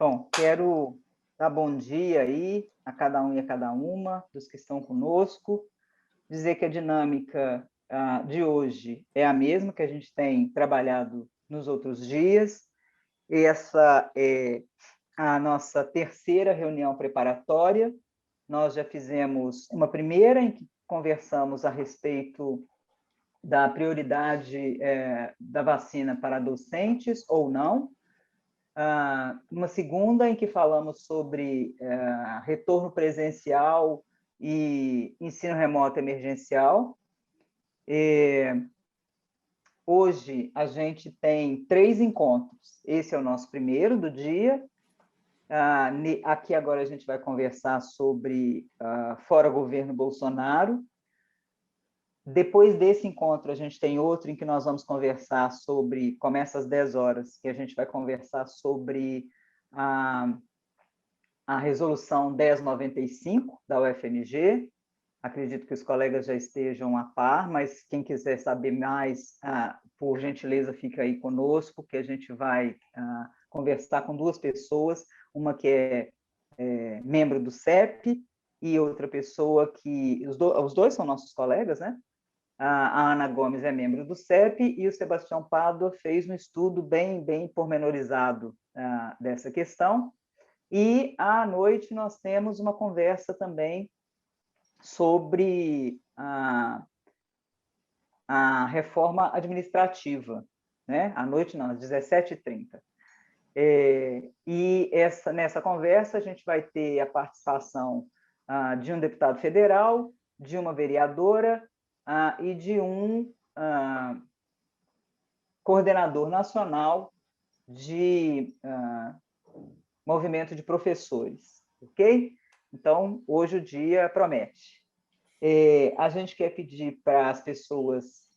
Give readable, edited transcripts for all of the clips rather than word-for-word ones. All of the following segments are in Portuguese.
Bom, quero dar bom dia aí a cada um e a cada uma dos que estão conosco, dizer que a dinâmica de hoje é a mesma que a gente tem trabalhado nos outros dias. Essa é a nossa terceira reunião preparatória. Nós já fizemos uma primeira em que conversamos a respeito da prioridade da vacina para docentes ou não. Uma segunda em que falamos sobre retorno presencial e ensino remoto emergencial. Hoje a gente tem 3 encontros. Esse é o nosso primeiro do dia. Aqui agora a gente vai conversar sobre Fora Governo Bolsonaro. Depois desse encontro, a gente tem outro em que nós vamos conversar sobre, começa às 10 horas, que a gente vai conversar sobre a resolução 1095 da UFMG. Acredito que os colegas já estejam a par, mas quem quiser saber mais, por gentileza, fica aí conosco, que a gente vai conversar com 2 pessoas, uma que é membro do CEP e outra pessoa que... Os dois são nossos colegas, né? A Ana Gomes é membro do CEP e o Sebastião Pádua fez um estudo bem pormenorizado dessa questão. E, à noite, nós temos uma conversa também sobre a reforma administrativa, né? À noite, não, às 17h30. E nessa conversa, a gente vai ter a participação de um deputado federal, de uma vereadora, e de um coordenador nacional de movimento de professores, ok? Então, hoje o dia promete. A gente quer pedir para as pessoas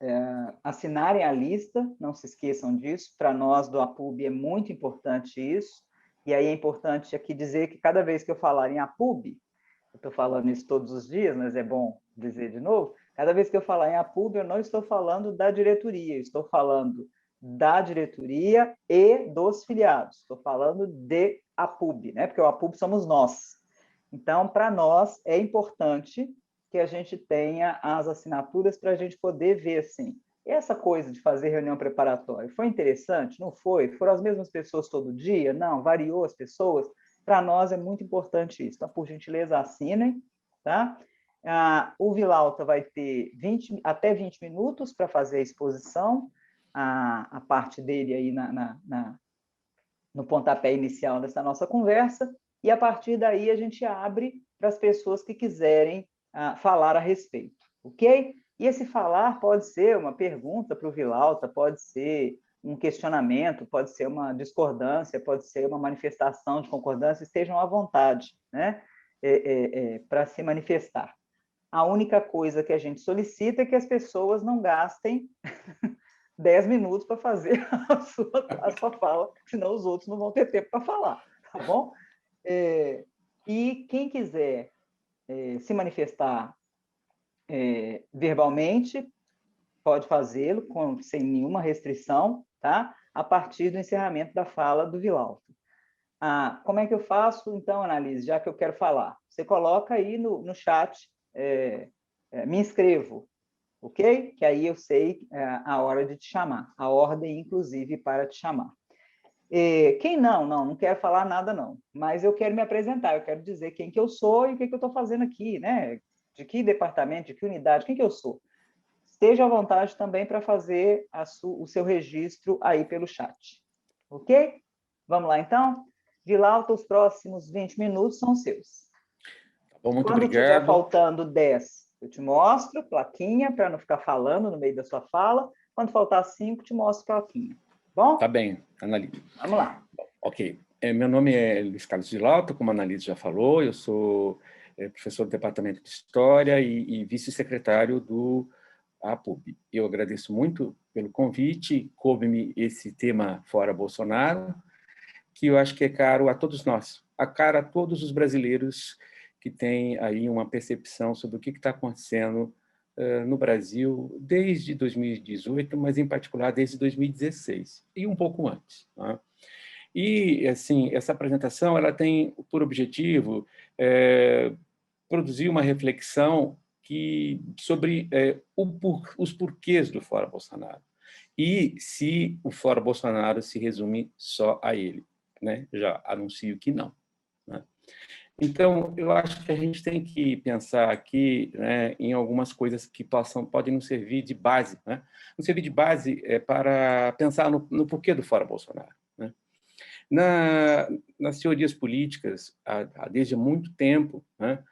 assinarem a lista, não se esqueçam disso, para nós do APUB é muito importante isso, e aí é importante aqui dizer que cada vez que eu falar em APUB, eu estou falando isso todos os dias, mas é bom dizer de novo, cada vez que eu falar em APUB, eu não estou falando da diretoria, estou falando da diretoria e dos filiados, estou falando de APUB, né? Porque o APUB somos nós. Então, para nós, é importante que a gente tenha as assinaturas para a gente poder ver, assim, essa coisa de fazer reunião preparatória, foi interessante? Não foi? Foram as mesmas pessoas todo dia? Não, variou as pessoas? Para nós é muito importante isso. Então, por gentileza, assinem, tá? O Vilauta vai ter até 20 minutos para fazer a exposição, a parte dele aí no pontapé inicial dessa nossa conversa, e a partir daí a gente abre para as pessoas que quiserem falar a respeito, ok? E esse falar pode ser uma pergunta para o Vilauta, pode ser um questionamento, pode ser uma discordância, pode ser uma manifestação de concordância, estejam à vontade, né? Para se manifestar. A única coisa que a gente solicita é que as pessoas não gastem 10 minutos para fazer a sua fala, senão os outros não vão ter tempo para falar, tá bom? E quem quiser se manifestar verbalmente, pode fazê-lo sem nenhuma restrição, tá? A partir do encerramento da fala do Vilauta. Como é que eu faço, então, Annalise, já que eu quero falar? Você coloca aí no chat, me inscrevo, ok? Que aí eu sei a hora de te chamar, a ordem, inclusive, para te chamar. Quem não quero falar nada, não, mas eu quero me apresentar, eu quero dizer quem que eu sou e o que eu estou fazendo aqui, né? De que departamento, de que unidade, quem que eu sou. Esteja à vontade também para fazer o seu registro aí pelo chat, ok? Vamos lá, então? Vilauta, os próximos 20 minutos são seus. Bom, muito Quando obrigado. tiver faltando 10, eu te mostro, plaquinha, para não ficar falando no meio da sua fala. Quando faltar 5, te mostro plaquinha. Bom? Tá bem, Annalise. Vamos lá. Ok. Meu nome é Luiz Carlos Vilauta, como a Annalise já falou, eu sou professor do Departamento de História e vice-secretário do APUB. Eu agradeço muito pelo convite, coube-me esse tema Fora Bolsonaro, que eu acho que é caro a todos nós, caro a todos os brasileiros que têm aí uma percepção sobre o que está acontecendo no Brasil desde 2018, mas, em particular, desde 2016, e um pouco antes. Né? E, assim, essa apresentação ela tem por objetivo produzir uma reflexão sobre os porquês do Fora Bolsonaro e se o Fora Bolsonaro se resume só a ele, né? Já anuncio que não, né? Então, eu acho que a gente tem que pensar aqui, né, em algumas coisas que podem nos servir de base, né? Nos servir de base para pensar no porquê do Fora Bolsonaro, né? Nas teorias políticas, desde muito tempo, né,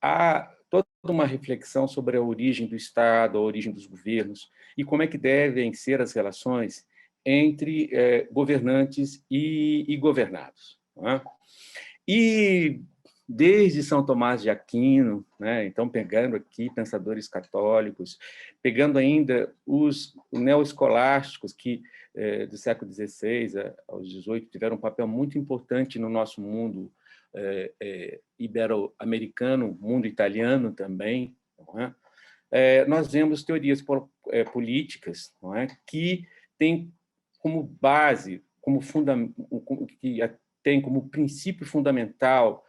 há toda uma reflexão sobre a origem do Estado, a origem dos governos, e como é que devem ser as relações entre governantes e governados, não é? E desde São Tomás de Aquino, né, então pegando aqui pensadores católicos, pegando ainda os neoescolásticos que do século XVI aos XVIII tiveram um papel muito importante no nosso mundo ibero-americano, mundo italiano também, não é? Nós vemos teorias políticas, não é, que têm como base, que tem como princípio fundamental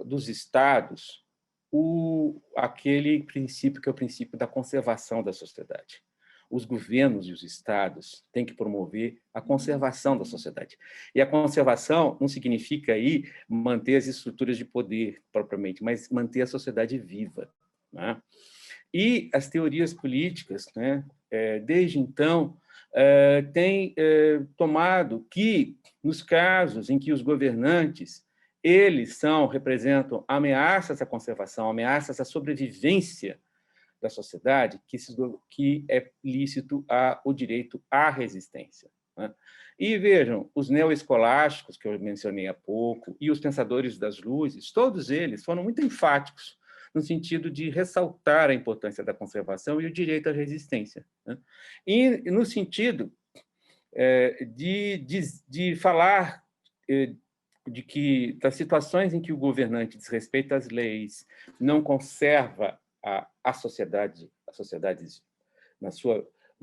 dos Estados aquele princípio que é o princípio da conservação da sociedade. Os governos e os Estados têm que promover a conservação da sociedade. E a conservação não significa aí manter as estruturas de poder propriamente, mas manter a sociedade viva, né? E as teorias políticas, né, desde então, têm tomado que, nos casos em que os governantes eles representam ameaças à conservação, ameaças à sobrevivência da sociedade, que é lícito o direito à resistência, né? E vejam, os neoescolásticos, que eu mencionei há pouco, e os pensadores das luzes, todos eles foram muito enfáticos no sentido de ressaltar a importância da conservação e o direito à resistência, né? E no sentido de falar das situações em que o governante desrespeita as leis, não conserva a sociedade na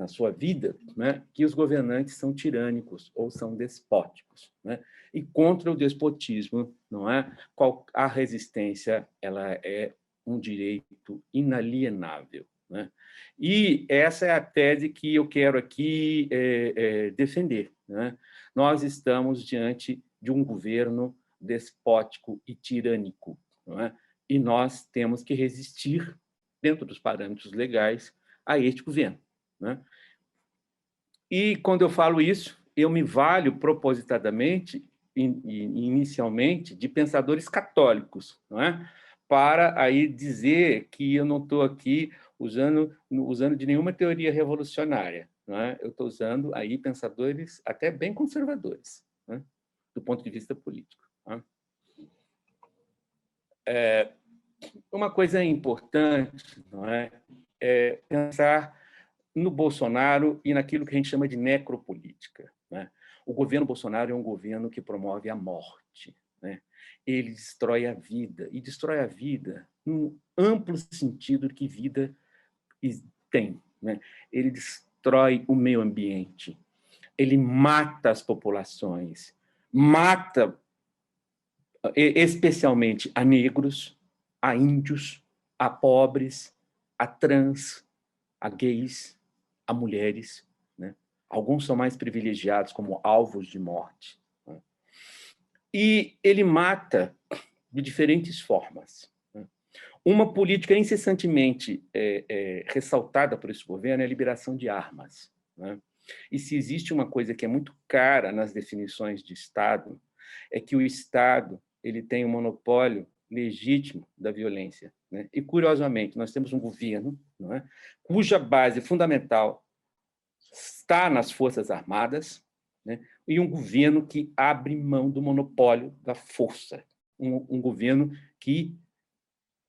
sua vida, né, que os governantes são tirânicos ou são despóticos, né? E contra o despotismo, não é? A resistência ela é um direito inalienável, né? E essa é a tese que eu quero aqui defender, né? Nós estamos diante de um governo despótico e tirânico, não é? E nós temos que resistir, dentro dos parâmetros legais, a este governo, né? E, quando eu falo isso, eu me valho propositadamente, inicialmente, de pensadores católicos, não é? Para aí dizer que eu não estou aqui usando de nenhuma teoria revolucionária, não é? Eu estou usando aí pensadores até bem conservadores, né, do ponto de vista político, não é? Uma coisa importante, não é pensar no Bolsonaro e naquilo que a gente chama de necropolítica, né? O governo Bolsonaro é um governo que promove a morte, né? Ele destrói a vida, e destrói a vida num amplo sentido que vida tem, né? Ele destrói o meio ambiente, ele mata as populações, mata especialmente a negros, a índios, a pobres, a trans, a gays, a mulheres, né? Alguns são mais privilegiados como alvos de morte, né? E ele mata de diferentes formas, né? Uma política incessantemente ressaltada por esse governo é a liberação de armas, né? E se existe uma coisa que é muito cara nas definições de Estado, é que o Estado ele tem um monopólio legítimo da violência, né? E, curiosamente, nós temos um governo, não é, cuja base fundamental está nas Forças Armadas, né? E um governo que abre mão do monopólio da força, um governo que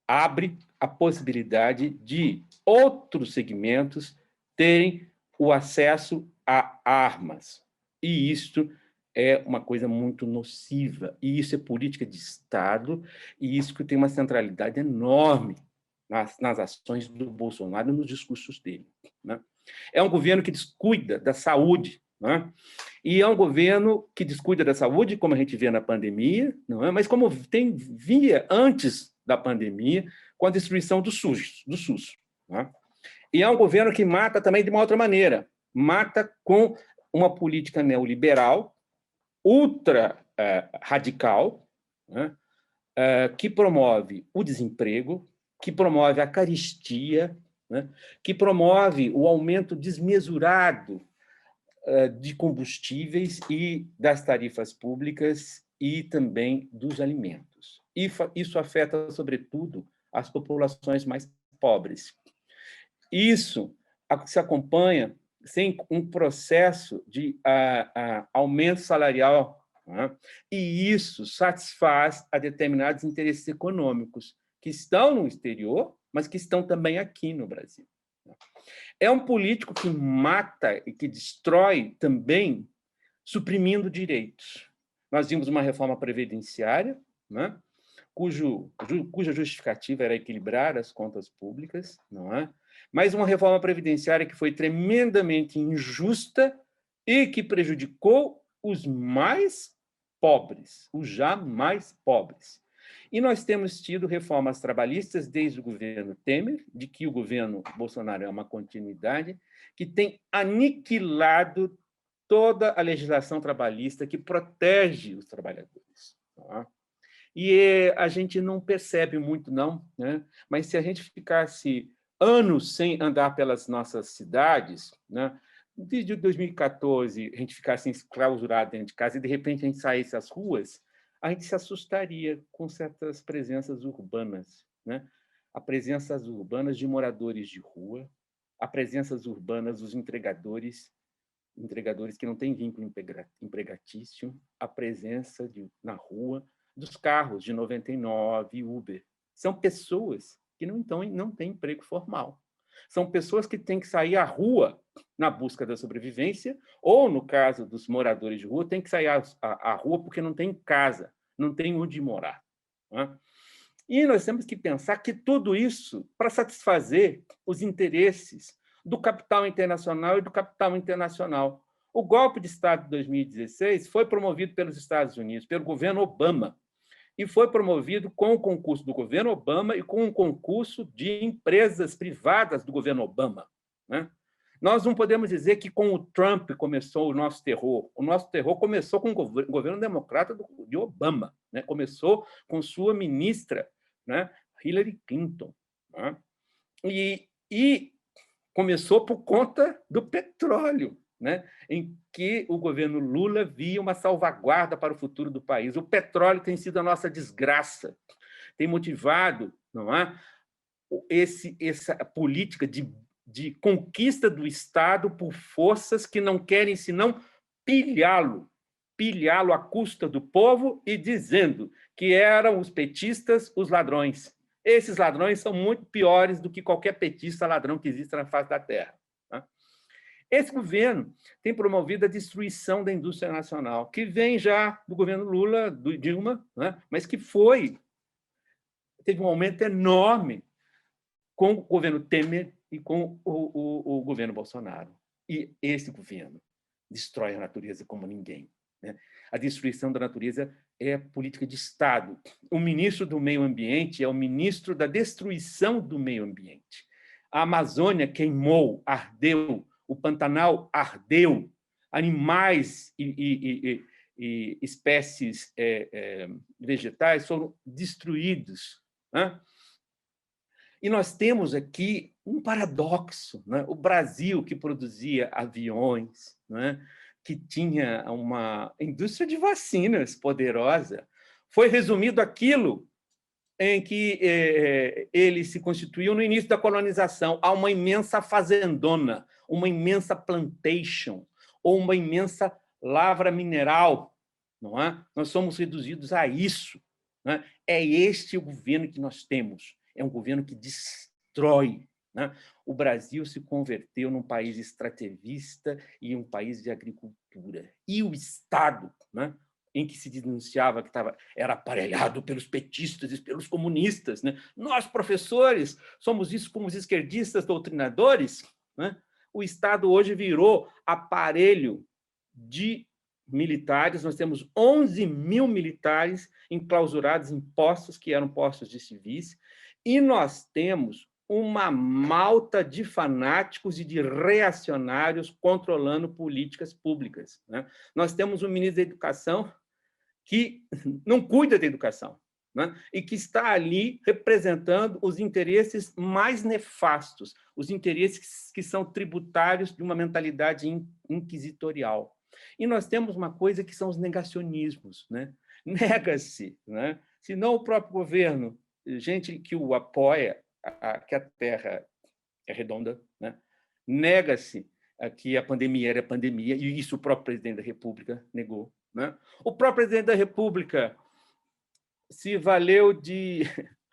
abre a possibilidade de outros segmentos terem o acesso a armas. E isto é uma coisa muito nociva. E isso é política de Estado, e isso que tem uma centralidade enorme nas ações do Bolsonaro e nos discursos dele, né? É um governo que descuida da saúde, né? E é um governo que descuida da saúde, como a gente vê na pandemia, não é? Mas como via antes da pandemia, com a destruição do SUS. Não é? E é um governo que mata também de uma outra maneira. Mata com uma política neoliberal, ultra radical, né? Que promove o desemprego, que promove a carestia, né? Que promove o aumento desmesurado de combustíveis e das tarifas públicas e também dos alimentos. E isso afeta, sobretudo, as populações mais pobres. Isso se acompanha sem um processo de aumento salarial, né? E isso satisfaz a determinados interesses econômicos que estão no exterior, mas que estão também aqui no Brasil. É um político que mata e que destrói também, suprimindo direitos. Nós vimos uma reforma previdenciária, né? Cuja justificativa era equilibrar as contas públicas, não é? Mas uma reforma previdenciária que foi tremendamente injusta e que prejudicou os mais pobres, os já mais pobres. E nós temos tido reformas trabalhistas desde o governo Temer, de que o governo Bolsonaro é uma continuidade, que tem aniquilado toda a legislação trabalhista que protege os trabalhadores. Não é? E a gente não percebe muito, não, né? Mas se a gente ficasse anos sem andar pelas nossas cidades, né? Desde 2014, a gente ficasse enclausurado dentro de casa e, de repente, a gente saísse às ruas, a gente se assustaria com certas presenças urbanas, né? A presenças urbanas de moradores de rua, a presenças urbanas dos entregadores que não têm vínculo empregatício, a presença na rua dos carros de 99, Uber. São pessoas que não têm emprego formal. São pessoas que têm que sair à rua na busca da sobrevivência, ou, no caso dos moradores de rua, têm que sair à rua porque não tem casa, não tem onde morar. Né? E nós temos que pensar que tudo isso para satisfazer os interesses do capital internacional e do capital internacional. O golpe de Estado de 2016 foi promovido pelos Estados Unidos, pelo governo Obama, e foi promovido com o concurso do governo Obama e com o concurso de empresas privadas do governo Obama. Né? Nós não podemos dizer que com o Trump começou o nosso terror. O nosso terror começou com o governo democrata de Obama, né? Começou com sua ministra, né? Hillary Clinton. Né? E começou por conta do petróleo, né? Em que o governo Lula via uma salvaguarda para o futuro do país. O petróleo tem sido a nossa desgraça, tem motivado, não é? Essa política de conquista do Estado por forças que não querem senão pilhá-lo à custa do povo e dizendo que eram os petistas os ladrões. Esses ladrões são muito piores do que qualquer petista ladrão que exista na face da terra. Esse governo tem promovido a destruição da indústria nacional, que vem já do governo Lula, do Dilma, né? Mas que teve um aumento enorme com o governo Temer e com o governo Bolsonaro. E esse governo destrói a natureza como ninguém. Né? A destruição da natureza é política de Estado. O ministro do Meio Ambiente é o ministro da destruição do meio ambiente. A Amazônia queimou, ardeu, o Pantanal ardeu, animais e espécies vegetais foram destruídos. Né? E nós temos aqui um paradoxo. Né? O Brasil, que produzia aviões, né? Que tinha uma indústria de vacinas poderosa, foi resumido aquilo em que ele se constituiu no início da colonização, a uma imensa fazendona, uma imensa plantation, ou uma imensa lavra mineral. Não é? Nós somos reduzidos a isso. Não é? É este o governo que nós temos. É um governo que destrói. Né? O Brasil se converteu num país extrativista e um país de agricultura. E o Estado, né? Em que se denunciava que era aparelhado pelos petistas e pelos comunistas. Né? Nós, professores, somos isso como os esquerdistas doutrinadores. Né? O Estado hoje virou aparelho de militares, nós temos 11 mil militares enclausurados em postos que eram postos de civis, e nós temos uma malta de fanáticos e de reacionários controlando políticas públicas, né? Nós temos um ministro da Educação que não cuida da educação, né? E que está ali representando os interesses mais nefastos, os interesses que são tributários de uma mentalidade inquisitorial. E nós temos uma coisa que são os negacionismos, né? Nega-se, né? Se não o próprio governo, gente que o apoia, que a Terra é redonda, né? Nega-se que a pandemia era pandemia, e isso o próprio presidente da República negou, né? O próprio presidente da República se valeu de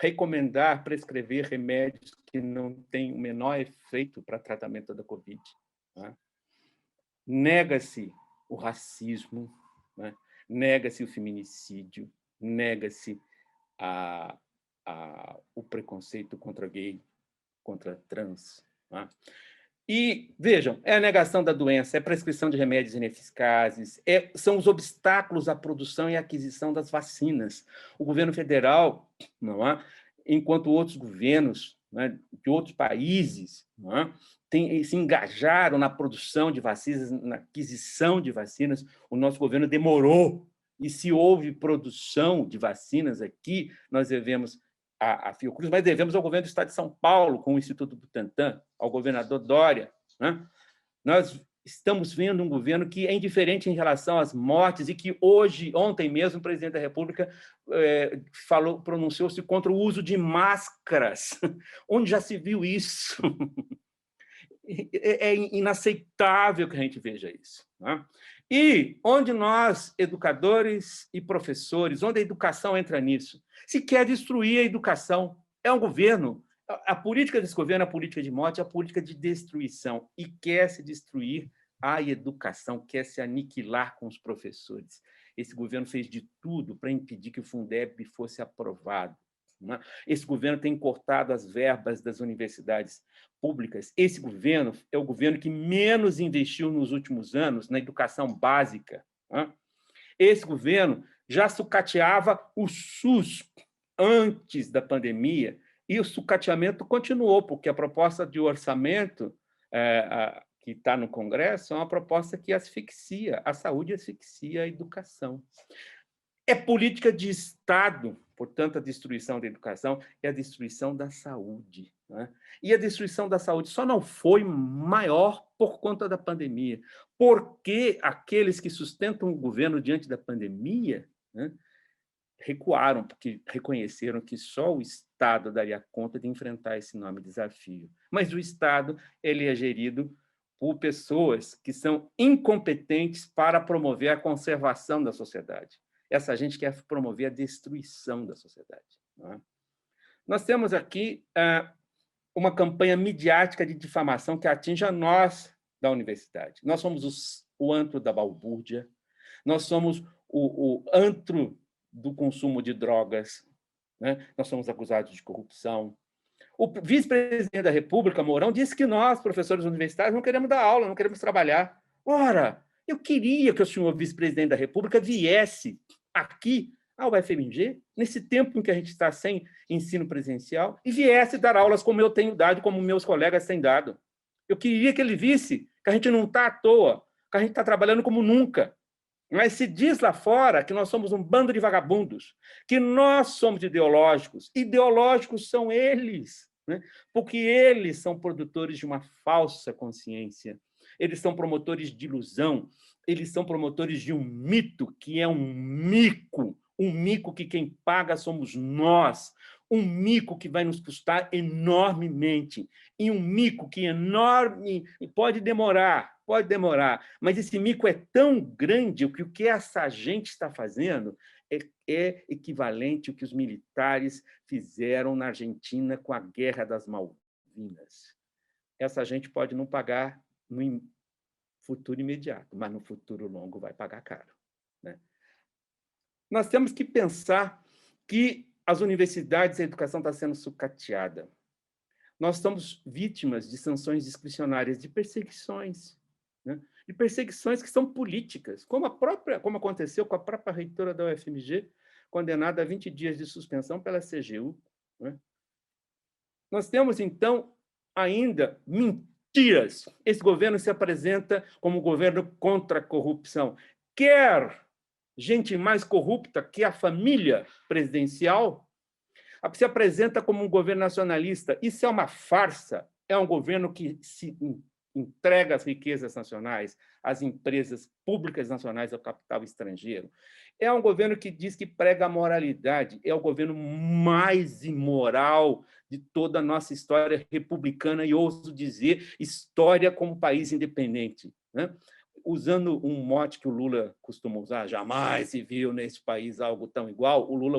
recomendar, prescrever remédios que não têm o menor efeito para tratamento da Covid, né? Nega-se o racismo, né? Nega-se o feminicídio, nega-se o preconceito contra gay, contra trans, né? E, vejam, é a negação da doença, é a prescrição de remédios ineficazes, são os obstáculos à produção e aquisição das vacinas. O governo federal, não é? Enquanto outros governos, né, de outros países, não é, se engajaram na produção de vacinas, na aquisição de vacinas, o nosso governo demorou. E se houve produção de vacinas aqui, nós devemos a Fiocruz, mas devemos ao governo do Estado de São Paulo, com o Instituto Butantan, ao governador Dória, né? Nós estamos vendo um governo que é indiferente em relação às mortes e que ontem mesmo, o presidente da República pronunciou-se contra o uso de máscaras. Onde já se viu isso? É inaceitável que a gente veja isso, né? E onde nós, educadores e professores, onde a educação entra nisso? Se quer destruir a educação, é um governo, a política desse governo é a política de morte, é a política de destruição, e quer se destruir a educação, quer se aniquilar com os professores. Esse governo fez de tudo para impedir que o Fundeb fosse aprovado, né? Esse governo tem cortado as verbas das universidades públicas. Esse governo é o governo que menos investiu nos últimos anos na educação básica, né? Esse governo já sucateava o SUS antes da pandemia, e o sucateamento continuou, porque a proposta de orçamento que está no Congresso é uma proposta que asfixia a saúde, asfixia a educação. É política de Estado, portanto, a destruição da educação é a destruição da saúde, né? E a destruição da saúde só não foi maior por conta da pandemia, porque aqueles que sustentam o governo diante da pandemia, né, recuaram, porque reconheceram que só o Estado daria conta de enfrentar esse enorme desafio. Mas o Estado ele é gerido por pessoas que são incompetentes para promover a conservação da sociedade. Essa gente quer promover a destruição da sociedade, não é? Nós temos aqui uma campanha midiática de difamação que atinge a nós da universidade. Nós somos o antro da balbúrdia, nós somos o antro do consumo de drogas, né? Nós somos acusados de corrupção. O vice-presidente da República, Mourão, disse que nós, professores universitários, não queremos dar aula, não queremos trabalhar. Ora, eu queria que o senhor vice-presidente da República viesse aqui ao UFMG, nesse tempo em que a gente está sem ensino presencial, e viesse dar aulas como eu tenho dado, como meus colegas têm dado. Eu queria que ele visse que a gente não está à toa, que a gente está trabalhando como nunca. Mas se diz lá fora que nós somos um bando de vagabundos, que nós somos ideológicos. Ideológicos são eles, né? Porque eles são produtores de uma falsa consciência. Eles são promotores de ilusão. Eles são promotores de um mito que é um mico que quem paga somos nós, um mico que vai nos custar enormemente, e um mico que enorme, pode demorar, mas esse mico é tão grande que o que essa gente está fazendo é equivalente ao que os militares fizeram na Argentina com a Guerra das Malvinas. Essa gente pode não pagar no futuro imediato, mas no futuro longo vai pagar caro, né? Nós temos que pensar que as universidades e a educação está sendo sucateada. Nós somos vítimas de sanções discricionárias, de perseguições, né? de perseguições que são políticas, como aconteceu com a própria reitora da UFMG, condenada a 20 dias de suspensão pela CGU. Né? Nós temos, então, ainda mentiras. Esse governo se apresenta como um governo contra a corrupção. Quer gente mais corrupta que a família presidencial, se apresenta como um governo nacionalista. Isso é uma farsa. É um governo que se entrega as riquezas nacionais, as empresas públicas nacionais ao capital estrangeiro. É um governo que diz que prega a moralidade. É o governo mais imoral de toda a nossa história republicana e, ouso dizer, história como país independente. Né? Usando um mote que o Lula costuma usar, jamais se viu nesse país algo tão igual, o Lula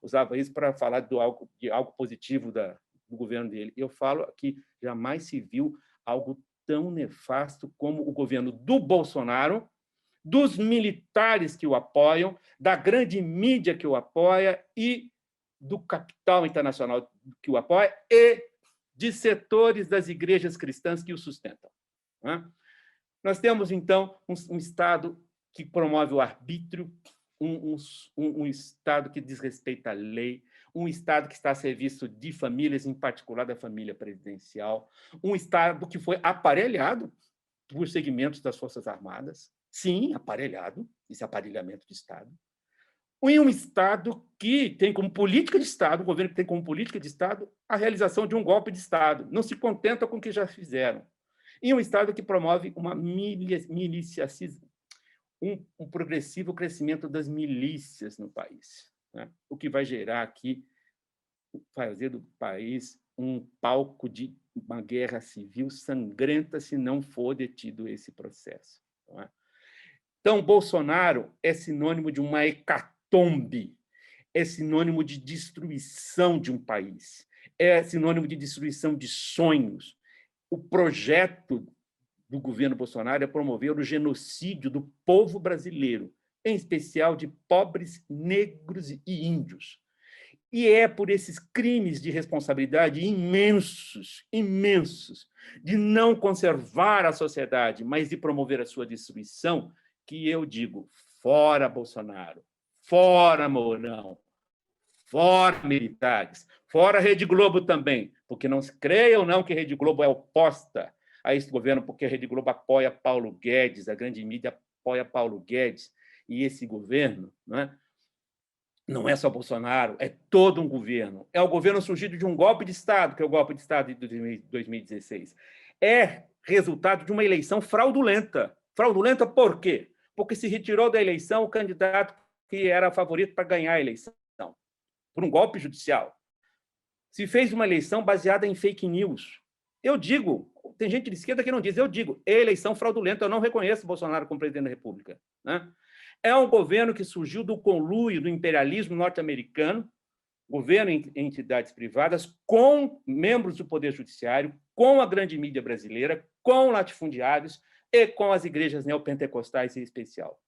usava isso para falar de algo positivo do governo dele. Eu falo que jamais se viu algo tão nefasto como o governo do Bolsonaro, dos militares que o apoiam, da grande mídia que o apoia e do capital internacional que o apoia e de setores das igrejas cristãs que o sustentam. Né? Nós temos, então, um Estado que promove o arbítrio, um Estado que desrespeita a lei, um Estado que está a serviço de famílias, em particular da família presidencial, um Estado que foi aparelhado por segmentos das Forças Armadas, sim, aparelhado, esse aparelhamento de Estado, e um Estado que tem como política de Estado, um governo que tem como política de Estado a realização de um golpe de Estado, não se contenta com o que já fizeram, e um Estado que promove uma um progressivo crescimento das milícias no país, né? O que vai gerar aqui, fazer do país um palco de uma guerra civil sangrenta se não for detido esse processo. Não é? Então, Bolsonaro é sinônimo de uma hecatombe, é sinônimo de destruição de um país, é sinônimo de destruição de sonhos. O projeto do governo Bolsonaro é promover o genocídio do povo brasileiro, em especial de pobres, negros e índios. E é por esses crimes de responsabilidade imensos, imensos, de não conservar a sociedade, mas de promover a sua destruição, que eu digo, fora Bolsonaro, fora Mourão, fora militares, fora Rede Globo também, porque não se creiam não que Rede Globo é oposta a esse governo, porque a Rede Globo apoia Paulo Guedes, a grande mídia apoia Paulo Guedes, e esse governo, não é só Bolsonaro, é todo um governo. É o governo surgido de um golpe de Estado, que é o golpe de Estado de 2016. É resultado de uma eleição fraudulenta. Fraudulenta por quê? Porque se retirou da eleição o candidato que era favorito para ganhar a eleição, por um golpe judicial. Se fez uma eleição baseada em fake news. Eu digo, tem gente de esquerda que não diz, eu digo, eleição fraudulenta, eu não reconheço Bolsonaro como presidente da República. Né? É um governo que surgiu do conluio do imperialismo norte-americano, governo em entidades privadas, com membros do Poder Judiciário, com a grande mídia brasileira, com latifundiários e com as igrejas neopentecostais em especial.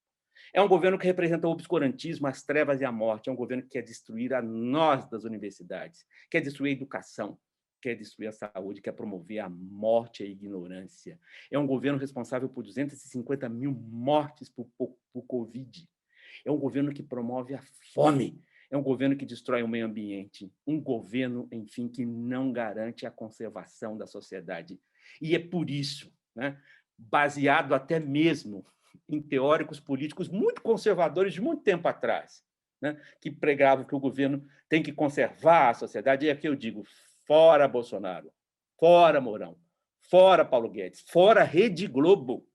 É um governo que representa o obscurantismo, as trevas e a morte. É um governo que quer destruir a nós das universidades, quer destruir a educação, quer destruir a saúde, quer promover a morte e a ignorância. É um governo responsável por 250 mil mortes por Covid. É um governo que promove a fome. É um governo que destrói o meio ambiente. Um governo, enfim, que não garante a conservação da sociedade. E é por isso, baseado até mesmo em teóricos políticos muito conservadores de muito tempo atrás, que pregavam que o governo tem que conservar a sociedade, e é que eu digo, fora Bolsonaro, fora Mourão, fora Paulo Guedes, fora Rede Globo,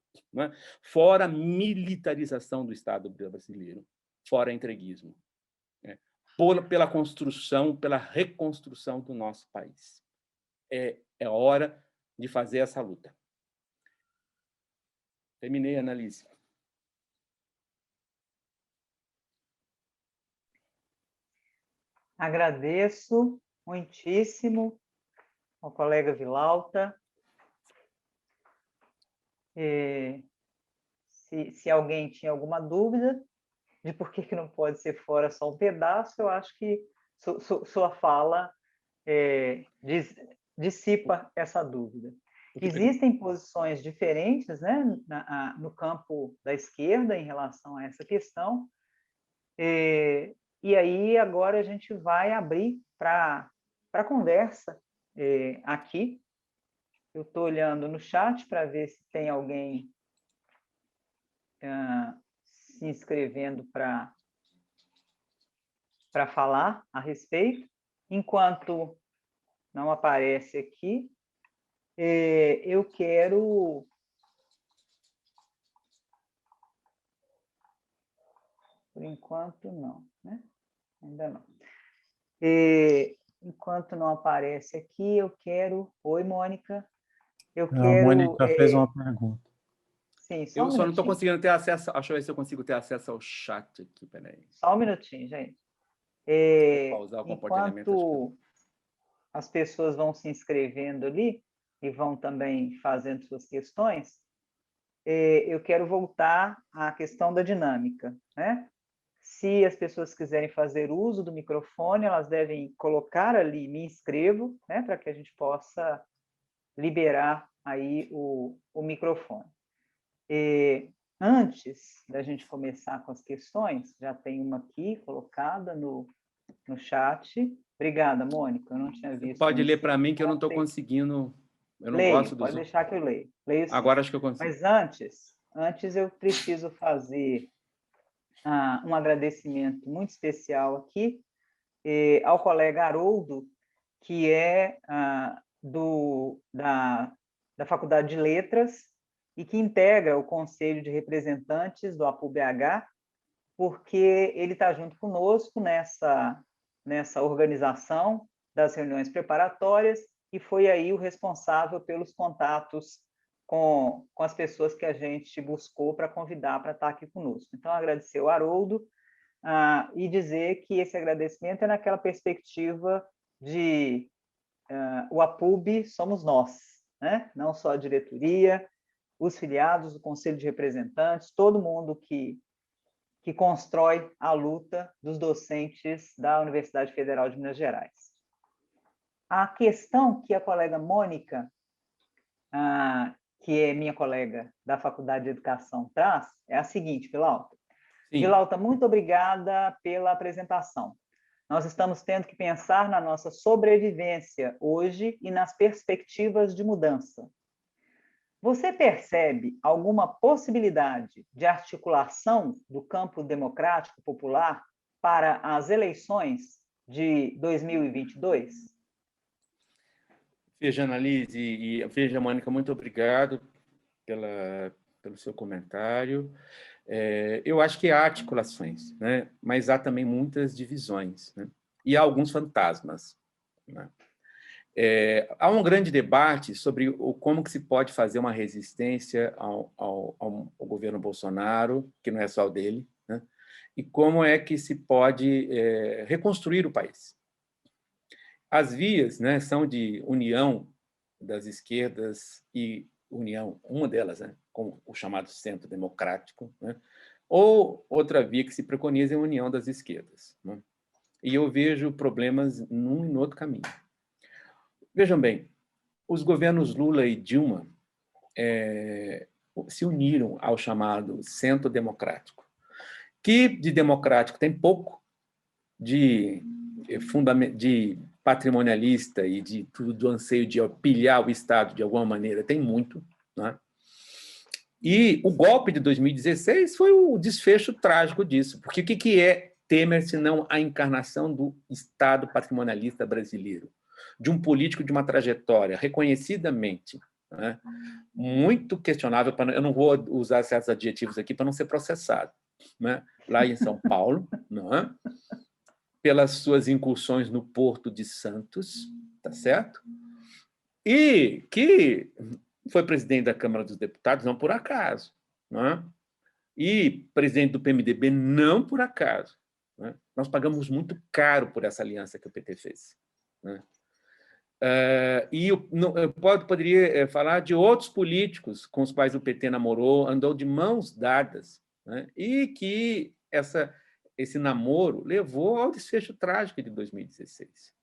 fora militarização do Estado brasileiro, fora entreguismo, pela construção, pela reconstrução do nosso país. É hora de fazer essa luta. Terminei a análise. Agradeço muitíssimo ao colega Vilauta. Se alguém tinha alguma dúvida de por que não pode ser fora só um pedaço, eu acho que sua fala dissipa essa dúvida. Existem posições diferentes, né, no campo da esquerda em relação a essa questão, e aí agora a gente vai abrir para conversa aqui. Eu estou olhando no chat para ver se tem alguém se inscrevendo para falar a respeito. Enquanto não aparece aqui, eu quero... Por enquanto, não, né? Ainda não. Enquanto não aparece aqui, eu quero... Oi, Mônica. Eu A quero... Mônica fez uma pergunta. Sim, só Eu um só não estou minutinho. conseguindo ter acesso... Deixa eu ver se eu consigo ter acesso ao chat aqui, peraí. Só um minutinho, gente. Pausar o compartilhamento. Enquanto as pessoas vão se inscrevendo ali e vão também fazendo suas questões, eu quero voltar à questão da dinâmica, né? Se as pessoas quiserem fazer uso do microfone, elas devem colocar ali, me inscrevo, né, para que a gente possa liberar aí o microfone. Antes da gente começar com as questões, já tem uma aqui colocada no chat. Obrigada, Mônica, eu não tinha visto. Pode ler para mim que eu não estou conseguindo, eu não gosto dos... Pode deixar que eu leio. Leio sim. Agora acho que eu consigo. Mas antes eu preciso fazer um agradecimento muito especial aqui ao colega Haroldo, que é da Faculdade de Letras e que integra o Conselho de Representantes do APU-BH, porque ele está junto conosco nessa organização das reuniões preparatórias e foi aí o responsável pelos contatos com as pessoas que a gente buscou para convidar para estar aqui conosco. Então, agradecer ao Haroldo e dizer que esse agradecimento é naquela perspectiva de o APUB somos nós, né? Não só a diretoria, os filiados, o Conselho de Representantes, todo mundo que constrói a luta dos docentes da Universidade Federal de Minas Gerais. A questão que a colega Mônica, que é minha colega da Faculdade de Educação, traz é a seguinte, Vilauta. Vilauta, muito obrigada pela apresentação. Nós estamos tendo que pensar na nossa sobrevivência hoje e nas perspectivas de mudança. Você percebe alguma possibilidade de articulação do campo democrático popular para as eleições de 2022? Veja, Annalise e veja, Mônica, muito obrigado pelo seu comentário. Eu acho que há articulações, né? Mas há também muitas divisões, né? E há alguns fantasmas, né? Há um grande debate sobre como que se pode fazer uma resistência ao governo Bolsonaro, que não é só o dele, né? E como é que se pode reconstruir o país. As vias, né, são de união das esquerdas e união, uma delas, né, com o chamado centro democrático, né, ou outra via que se preconiza é a união das esquerdas, né? E eu vejo problemas num e no outro caminho. Vejam bem, os governos Lula e Dilma se uniram ao chamado centro democrático, que de democrático tem pouco, de patrimonialista e de tudo do anseio de pilhar o Estado de alguma maneira tem muito, né? E o golpe de 2016 foi o desfecho trágico disso, porque o que é Temer senão a encarnação do Estado patrimonialista brasileiro, de um político de uma trajetória reconhecidamente, né, muito questionável, eu não vou usar certos adjetivos aqui para não ser processado, né, lá em São Paulo, né, pelas suas incursões no Porto de Santos, tá certo? E que foi presidente da Câmara dos Deputados não por acaso, né? E presidente do PMDB não por acaso, né? Nós pagamos muito caro por essa aliança que o PT fez, né? E eu poderia falar de outros políticos com os quais o PT namorou, andou de mãos dadas, né? E que esse namoro levou ao desfecho trágico de 2016.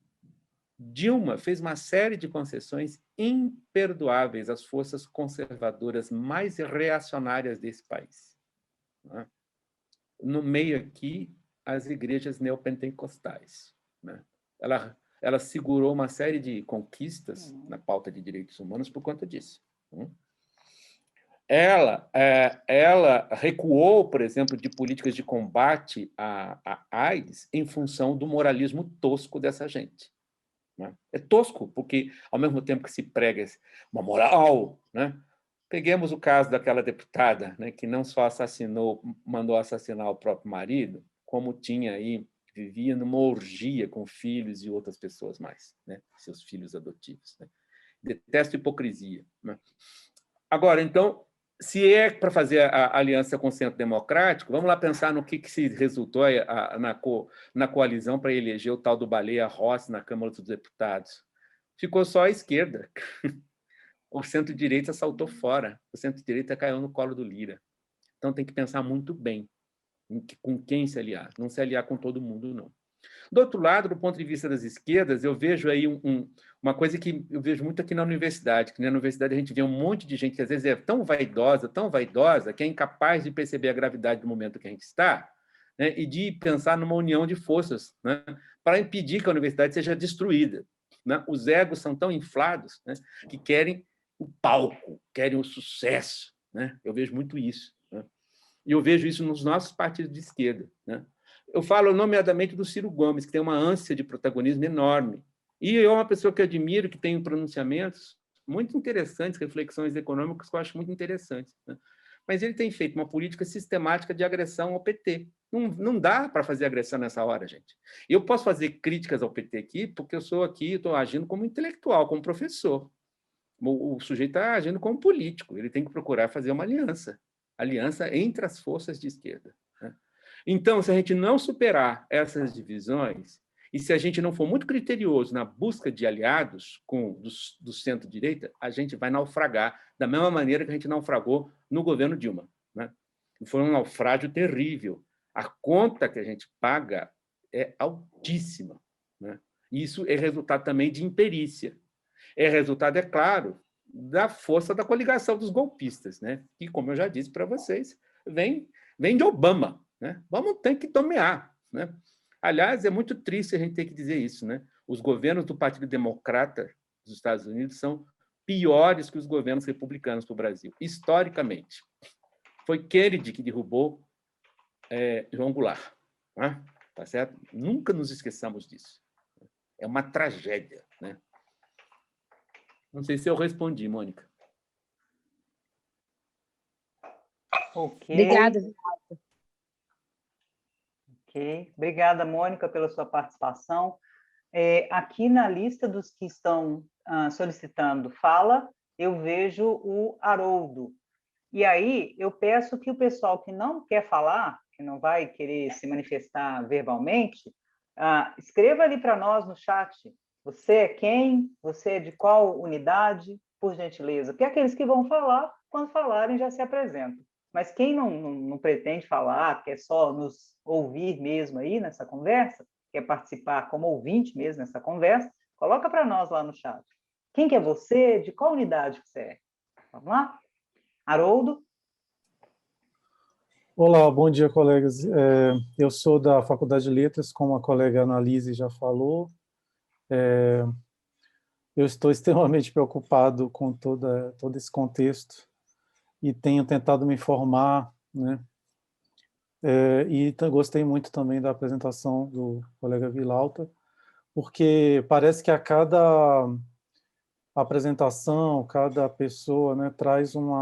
Dilma fez uma série de concessões imperdoáveis às forças conservadoras mais reacionárias desse país. Né? No meio aqui, as igrejas neopentecostais. Né? Ela segurou uma série de conquistas na pauta de direitos humanos por conta disso. Né? Ela recuou, por exemplo, de políticas de combate à AIDS em função do moralismo tosco dessa gente. Né? É tosco, porque, ao mesmo tempo que se prega uma moral, né? Peguemos o caso daquela deputada, né, que não só mandou assassinar o próprio marido, como tinha aí, vivia numa orgia com filhos e outras pessoas mais, né? Seus filhos adotivos. Né? Detesto hipocrisia. Né? Agora, então, se é para fazer a aliança com o Centro Democrático, vamos lá pensar no que se resultou na coalizão para eleger o tal do Baleia Rossi na Câmara dos Deputados. Ficou só a esquerda. O centro-direita saltou fora. O centro-direita caiu no colo do Lira. Então, tem que pensar muito bem com quem se aliar. Não se aliar com todo mundo, não. Do outro lado, do ponto de vista das esquerdas, eu vejo aí uma coisa que eu vejo muito aqui na universidade, que na universidade a gente vê um monte de gente que às vezes é tão vaidosa, que é incapaz de perceber a gravidade do momento que a gente está, né, e de pensar numa união de forças, né, para impedir que a universidade seja destruída. Né? Os egos são tão inflados, né, que querem o palco, querem o sucesso. Né? Eu vejo muito isso. Né? E eu vejo isso nos nossos partidos de esquerda. Né? Eu falo nomeadamente do Ciro Gomes, que tem uma ânsia de protagonismo enorme. E é uma pessoa que eu admiro, que tem pronunciamentos muito interessantes, reflexões econômicas que eu acho muito interessantes. Né? Mas ele tem feito uma política sistemática de agressão ao PT. Não dá para fazer agressão nessa hora, gente. Eu posso fazer críticas ao PT aqui, porque eu sou aqui, estou agindo como intelectual, como professor. O sujeito está agindo como político, ele tem que procurar fazer uma aliança entre as forças de esquerda. Né? Então, se a gente não superar essas divisões, e se a gente não for muito criterioso na busca de aliados do centro-direita, a gente vai naufragar, da mesma maneira que a gente naufragou no governo Dilma. Né? Foi um naufrágio terrível. A conta que a gente paga é altíssima. Né? Isso é resultado também de imperícia. É resultado, é claro, da força da coligação dos golpistas, né? Que, como eu já disse para vocês, vem de Obama. Né? Vamos ter que nomear. Né? Aliás, é muito triste a gente ter que dizer isso. Né? Os governos do Partido Democrata dos Estados Unidos são piores que os governos republicanos para o Brasil, historicamente. Foi Kennedy que derrubou João Goulart. Né? Tá certo? Nunca nos esqueçamos disso. É uma tragédia. Né? Não sei se eu respondi, Mônica. Ok. Obrigada. Ok. Obrigada, Mônica, pela sua participação. Aqui na lista dos que estão solicitando fala, eu vejo o Haroldo. E aí, eu peço que o pessoal que não quer falar, que não vai querer se manifestar verbalmente, escreva ali para nós no chat. Você é quem? Você é de qual unidade? Por gentileza. Porque aqueles que vão falar, quando falarem, já se apresentam. Mas quem não pretende falar, quer só nos ouvir mesmo aí nessa conversa, quer participar como ouvinte mesmo nessa conversa, coloca para nós lá no chat. Quem que é você? De qual unidade que você é? Vamos lá? Haroldo? Olá, bom dia, colegas. Eu sou da Faculdade de Letras, como a colega Annalise já falou. Eu estou extremamente preocupado com todo esse contexto e tenho tentado me informar, né? E gostei muito também da apresentação do colega Vilauta, porque parece que a cada apresentação, cada pessoa, né, traz um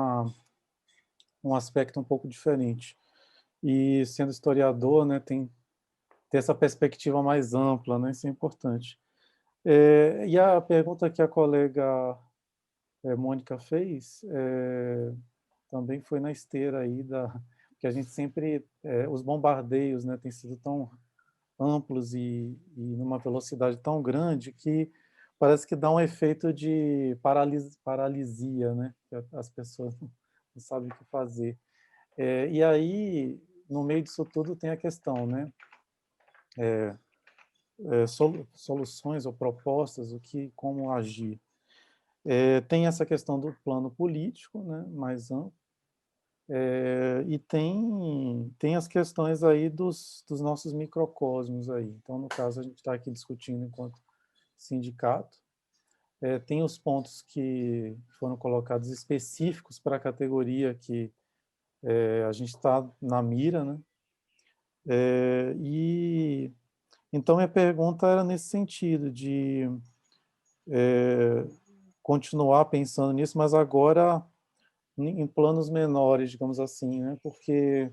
aspecto um pouco diferente. E sendo historiador, né, tem ter essa perspectiva mais ampla, né, isso é importante. E a pergunta que a colega Mônica fez também foi na esteira aí que a gente sempre os bombardeios, né, têm sido tão amplos e numa velocidade tão grande que parece que dá um efeito de paralisia, né, que as pessoas não sabem o que fazer. E aí, no meio disso tudo, tem a questão, né, soluções ou propostas, como agir. Tem essa questão do plano político, né, mais amplo, e tem as questões aí dos nossos microcosmos aí. Então, no caso, a gente está aqui discutindo enquanto sindicato. Tem os pontos que foram colocados específicos para a categoria que a gente está na mira, né? E então minha pergunta era nesse sentido de continuar pensando nisso, mas agora em planos menores, digamos assim, né? Porque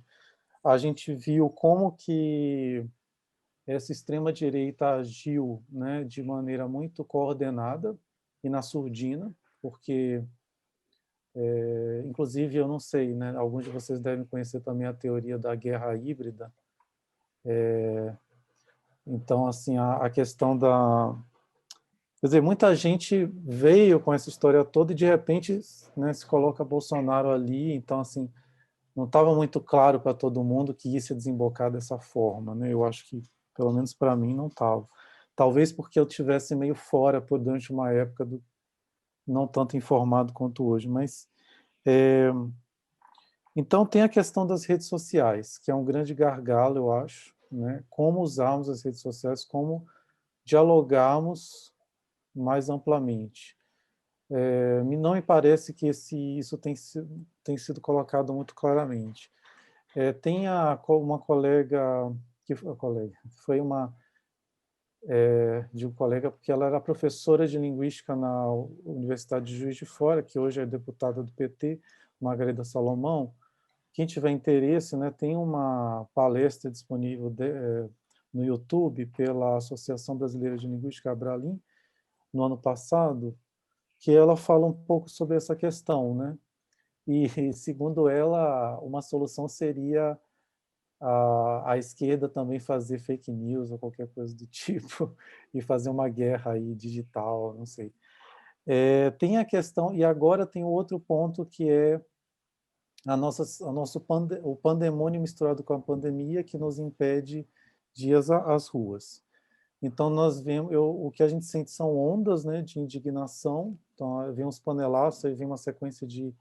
a gente viu como que essa extrema-direita agiu, né, de maneira muito coordenada e na surdina, porque, inclusive, eu não sei, né, alguns de vocês devem conhecer também a teoria da guerra híbrida. Então, assim, a questão da... Quer dizer, muita gente veio com essa história toda e, de repente, né, se coloca Bolsonaro ali. Então, assim, não estava muito claro para todo mundo que isso ia desembocar dessa forma, né? Eu acho que, pelo menos para mim, não estava. Talvez porque eu tivesse meio fora durante uma época, não tanto informado quanto hoje. Mas, então, tem a questão das redes sociais, que é um grande gargalo, eu acho, né? Como usarmos as redes sociais, como dialogarmos mais amplamente. Não me parece que isso tem sido colocado muito claramente. Tem uma colega, foi uma de um colega, porque ela era professora de linguística na Universidade de Juiz de Fora, que hoje é deputada do PT, Margarida Salomão. Quem tiver interesse, né, tem uma palestra disponível no YouTube pela Associação Brasileira de Linguística, Abralim, no ano passado, que ela fala um pouco sobre essa questão, né? E, segundo ela, uma solução seria a esquerda também fazer fake news ou qualquer coisa do tipo e fazer uma guerra aí digital, não sei. Tem a questão, e agora tem outro ponto que é o pandemônio misturado com a pandemia que nos impede de ir às ruas. Então, nós vemos, o que a gente sente são ondas, né, de indignação. Então, vem uns panelaços, aí vem uma sequência de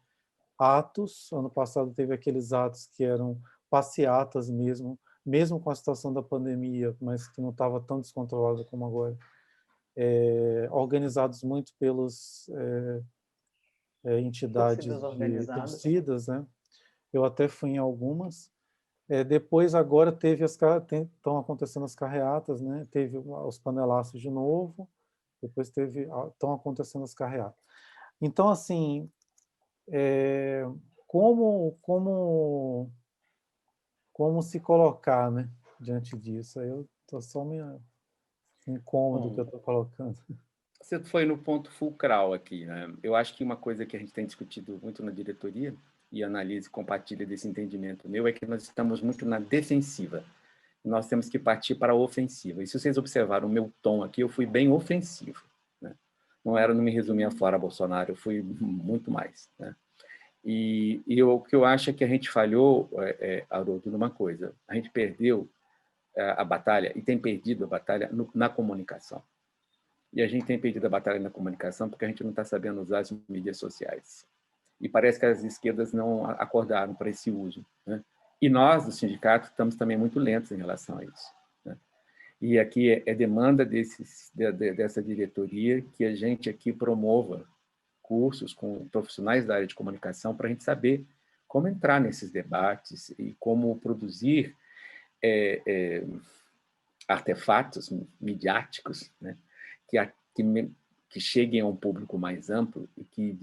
atos. Ano passado teve aqueles atos que eram passeatas mesmo com a situação da pandemia, mas que não estava tão descontrolada como agora, organizados muito pelos entidades Torcidas de organizadas. torcidas, né? Eu até fui em algumas. Depois, agora, estão acontecendo as carreatas, né? Teve os panelaços de novo, depois estão acontecendo as carreatas. Então, assim, como se colocar, né, diante disso? Aí eu estou só me incômodo que eu estou colocando. Você foi no ponto fulcral aqui, né? Eu acho que uma coisa que a gente tem discutido muito na diretoria, e a Analise compartilha desse entendimento meu, é que nós estamos muito na defensiva. Nós temos que partir para a ofensiva. E se vocês observaram o meu tom aqui, eu fui bem ofensivo, né? Não me resumir a fora Bolsonaro, eu fui muito mais, né? E o que eu acho é que a gente falhou, Haroldo, numa coisa. A gente perdeu a batalha, e tem perdido a batalha na comunicação. E a gente tem perdido a batalha na comunicação porque a gente não está sabendo usar as mídias sociais. E parece que as esquerdas não acordaram para esse uso, né? E nós, do sindicato, estamos também muito lentos em relação a isso, né? E aqui é demanda dessa diretoria que a gente aqui promova cursos com profissionais da área de comunicação para a gente saber como entrar nesses debates e como produzir artefatos midiáticos, né, que cheguem a um público mais amplo e que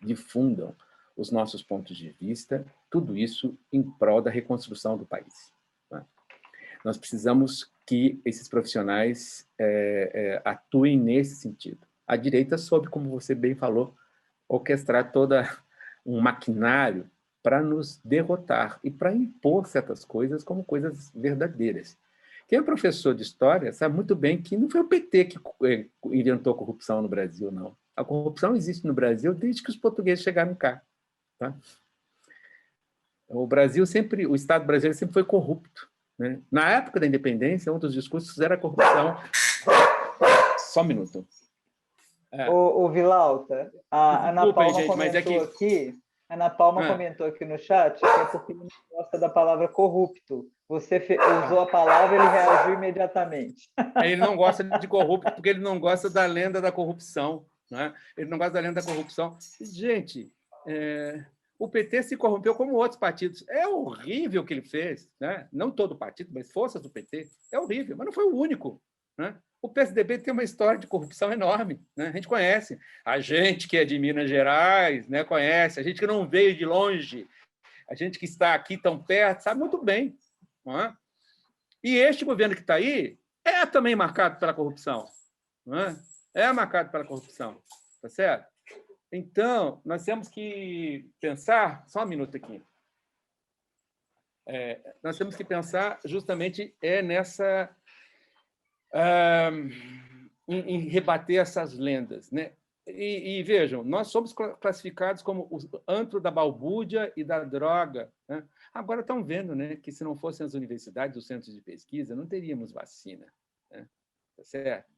difundam os nossos pontos de vista, tudo isso em prol da reconstrução do país, né? Nós precisamos que esses profissionais atuem nesse sentido. A direita soube, como você bem falou, orquestrar todo um maquinário para nos derrotar e para impor certas coisas como coisas verdadeiras. Quem é professor de história sabe muito bem que não foi o PT que inventou a corrupção no Brasil, não. A corrupção existe no Brasil desde que os portugueses chegaram cá, tá? O Estado brasileiro sempre foi corrupto. né? Na época da independência, um dos discursos era a corrupção. Só um minuto. Ô, Vilauta, a Ana Desculpem, Paula gente, mas é comentou que... aqui, Ana Paula comentou aqui no chat que é porque ele não gosta da palavra corrupto. Você usou a palavra, ele reagiu imediatamente. Ele não gosta de corrupto porque ele não gosta da lenda da corrupção, né? Ele não gosta da lenda da corrupção. Gente, o PT se corrompeu como outros partidos. É horrível o que ele fez, né? Não todo partido, mas forças do PT. É horrível, mas não foi o único, né? O PSDB tem uma história de corrupção enorme, né? A gente conhece. A gente que é de Minas Gerais, né, conhece. A gente que não veio de longe, a gente que está aqui tão perto, sabe muito bem. Não é? E este governo que está aí é também marcado pela corrupção. Não é? É marcado pela corrupção. Tá certo? Então, nós temos que pensar... Só um minuto aqui. Nós temos que pensar justamente nessa... em rebater essas lendas, né? E vejam, nós somos classificados como o antro da balbúrdia e da droga, né? Agora estão vendo, né, que se não fossem as universidades, os centros de pesquisa, não teríamos vacina, né? Tá certo?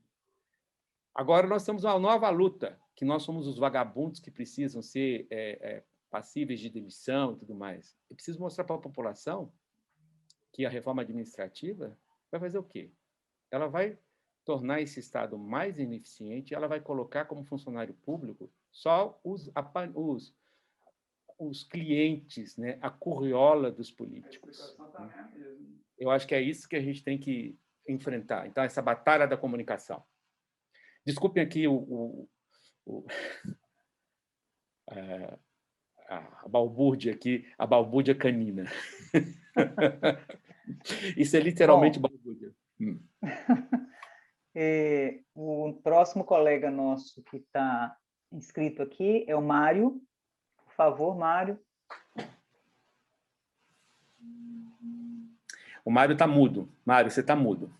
Agora nós temos uma nova luta, que nós somos os vagabundos que precisam ser passíveis de demissão e tudo mais. Eu preciso mostrar para a população que a reforma administrativa vai fazer o quê? Ela vai tornar esse Estado mais ineficiente, ela vai colocar como funcionário público só os clientes, né, a curriola dos políticos. Eu acho que é isso que a gente tem que enfrentar. Então, essa batalha da comunicação. Desculpem aqui a balbúrdia aqui, a balbúrdia canina. Isso é literalmente balbúrdia. O próximo colega nosso que está inscrito aqui é o Mário. Por favor, Mário. O Mário está mudo. Mário, você está mudo.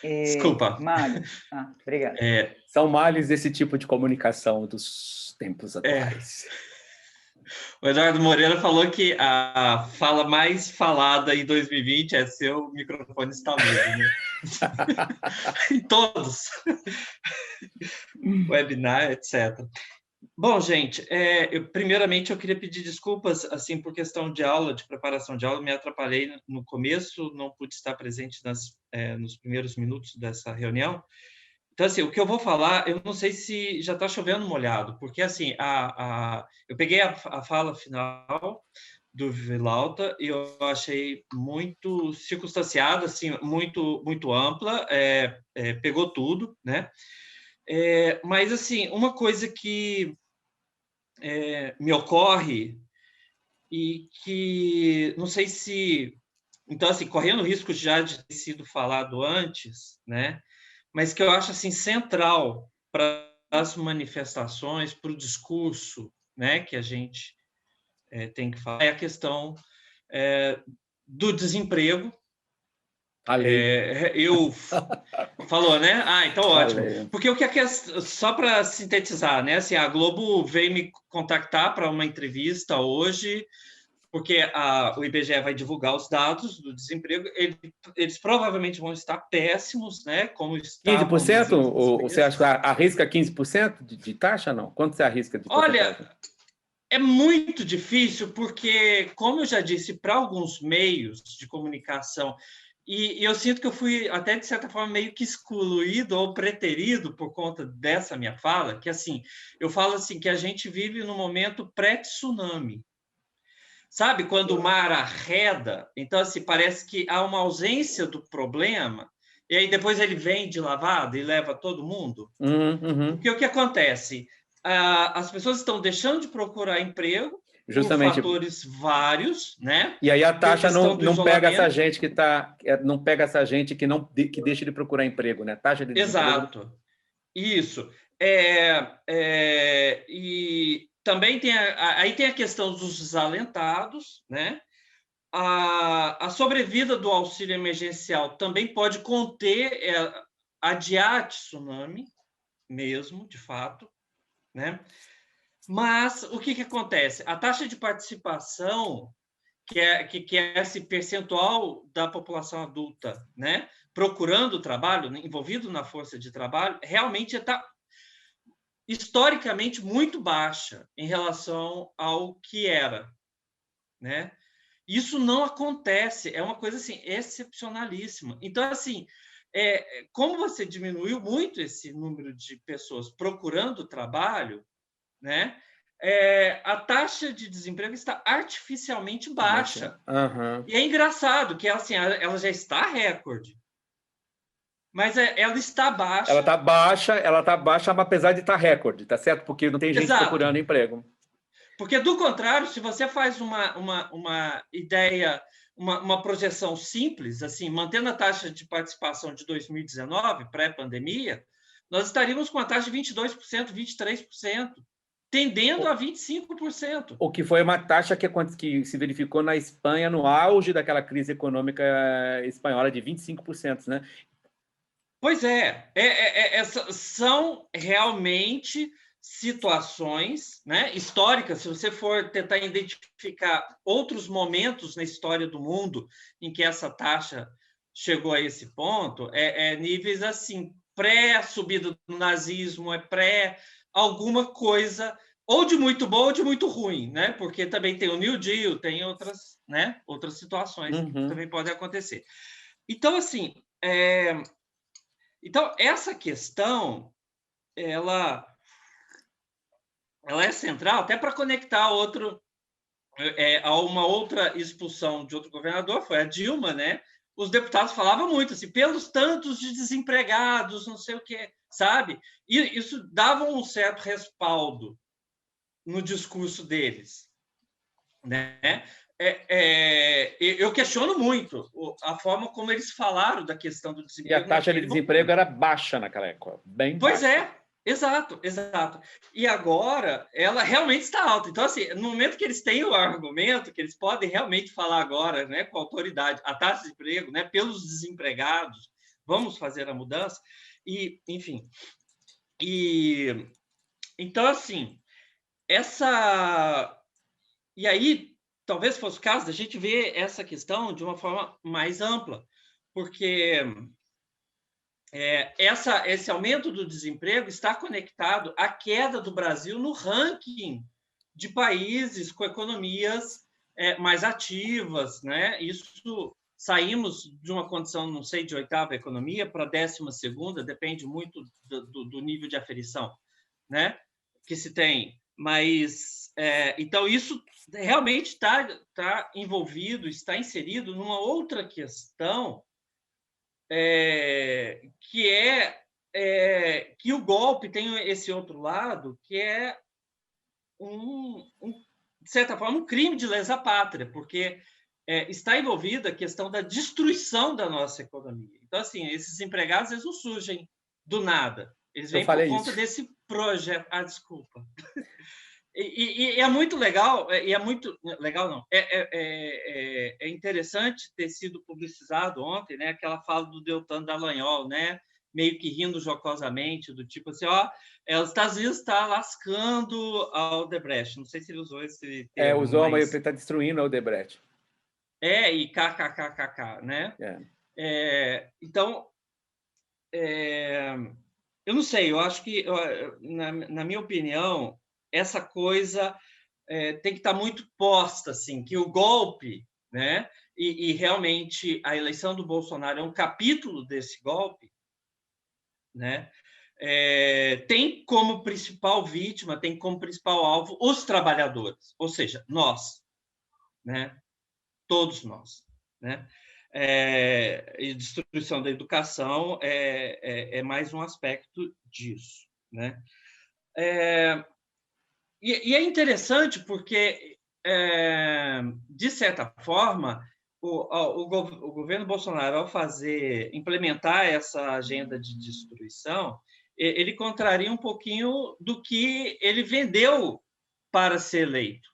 Desculpa. Mário. Obrigado. São males desse tipo de comunicação dos tempos atuais. O Eduardo Moreira falou que a fala mais falada em 2020 é seu microfone está mudo, né? Em todos. Webinar, etc. Bom, gente, primeiramente eu queria pedir desculpas assim, por questão de aula, de preparação de aula, me atrapalhei no começo, não pude estar presente nos primeiros minutos dessa reunião. Então, assim, o que eu vou falar, eu não sei se já está chovendo molhado, porque, assim, eu peguei a fala final do Vilauta e eu achei muito circunstanciada, assim, muito, muito ampla, pegou tudo, né? Mas, assim, uma coisa que me ocorre e que, não sei se... Então, assim, correndo o risco já de ter sido falado antes, né? Mas que eu acho assim central para as manifestações, para o discurso, né, que a gente tem que falar, é a questão do desemprego. Falou, né? Então ótimo. Porque o que é só para sintetizar, né? Assim, a Globo veio me contactar para uma entrevista hoje, porque o IBGE vai divulgar os dados do desemprego, eles provavelmente vão estar péssimos, né? Como estavam 15%? Ou você acha que arrisca 15% de taxa, não? Quanto você arrisca de porcentagem? Olha, é muito difícil, porque, como eu já disse, para alguns meios de comunicação, e eu sinto que eu fui, até de certa forma, meio que excluído ou preterido por conta dessa minha fala, que, assim, eu falo assim, que a gente vive num momento pré-tsunami. Sabe, quando o mar arreda, então, assim, parece que há uma ausência do problema, e aí depois ele vem de lavada e leva todo mundo. Porque o que acontece? As pessoas estão deixando de procurar emprego justamente por fatores vários, né? E aí a taxa não pega essa gente não pega essa gente que deixa de procurar emprego, né? Taxa de desemprego. Exato. Isso. E também tem aí tem a questão dos desalentados, né? A sobrevida do auxílio emergencial também pode conter, adiar tsunami mesmo, de fato, né? Mas o que acontece? A taxa de participação que é esse percentual da população adulta, né, procurando trabalho, envolvido na força de trabalho, realmente está historicamente muito baixa em relação ao que era, né? Isso não acontece, é uma coisa assim excepcionalíssima. Então, assim, como você diminuiu muito esse número de pessoas procurando trabalho, né? A taxa de desemprego está artificialmente baixa. Uhum. E é engraçado que assim, ela já está recorde, mas ela está baixa. Ela está baixa, mas apesar de estar recorde, tá certo? Porque não tem gente procurando emprego. Porque, do contrário, se você faz uma ideia, uma projeção simples, assim, mantendo a taxa de participação de 2019, pré-pandemia, nós estaríamos com a taxa de 22%, 23%, tendendo a 25%. O que foi uma taxa que se verificou na Espanha no auge daquela crise econômica espanhola de 25%, né? Pois são realmente situações, né, históricas. Se você for tentar identificar outros momentos na história do mundo em que essa taxa chegou a esse ponto, níveis assim, pré-subida do nazismo, pré alguma coisa, ou de muito bom ou de muito ruim, né? Porque também tem o New Deal, tem outras, né, outras situações que também podem acontecer. Então, assim, então essa questão, ela é central até para conectar a uma outra expulsão de outro governador, foi a Dilma, né? Os deputados falavam muito assim, pelos tantos de desempregados, não sei o quê, sabe? E isso dava um certo respaldo no discurso deles, né? Eu questiono muito a forma como eles falaram da questão do desemprego. E a taxa de desemprego era baixa naquela época, bem baixa. Pois é. Exato. E agora ela realmente está alta. Então, assim, no momento que eles têm o argumento, que eles podem realmente falar agora, né, com autoridade, a taxa de emprego, né, pelos desempregados, vamos fazer a mudança, e, enfim. Então, assim, e aí, talvez fosse o caso da gente ver essa questão de uma forma mais ampla, porque esse aumento do desemprego está conectado à queda do Brasil no ranking de países com economias mais ativas, né? Isso, saímos de uma condição, não sei, de 8ª economia para 12ª, depende muito do nível de aferição, né, que se tem. Mas, então, isso realmente está envolvido, está inserido numa outra questão, que o golpe tem esse outro lado, que é, de certa forma, um crime de lesa pátria, porque está envolvida a questão da destruição da nossa economia. Então, assim, esses empregados, eles não surgem do nada. Eles vêm por conta desse projeto. Desculpa. E é muito legal, e é muito legal, não, é interessante ter sido publicizado ontem, né, aquela fala do Deltan Dallagnol, né, meio que rindo jocosamente, do tipo assim, os Estados Unidos está lascando a Odebrecht. Não sei se ele usou esse termo. Usou, mas ele está destruindo a Odebrecht. E kkkk, né? Então, eu não sei, eu acho que, na minha opinião, essa coisa tem que estar muito posta, assim, que o golpe, né, e realmente a eleição do Bolsonaro é um capítulo desse golpe, né, tem como principal vítima, tem como principal alvo os trabalhadores, ou seja, nós, né, todos nós, né, e destruição da educação é mais um aspecto disso, né. E é interessante porque, de certa forma, o governo Bolsonaro, ao implementar essa agenda de destruição, ele contraria um pouquinho do que ele vendeu para ser eleito,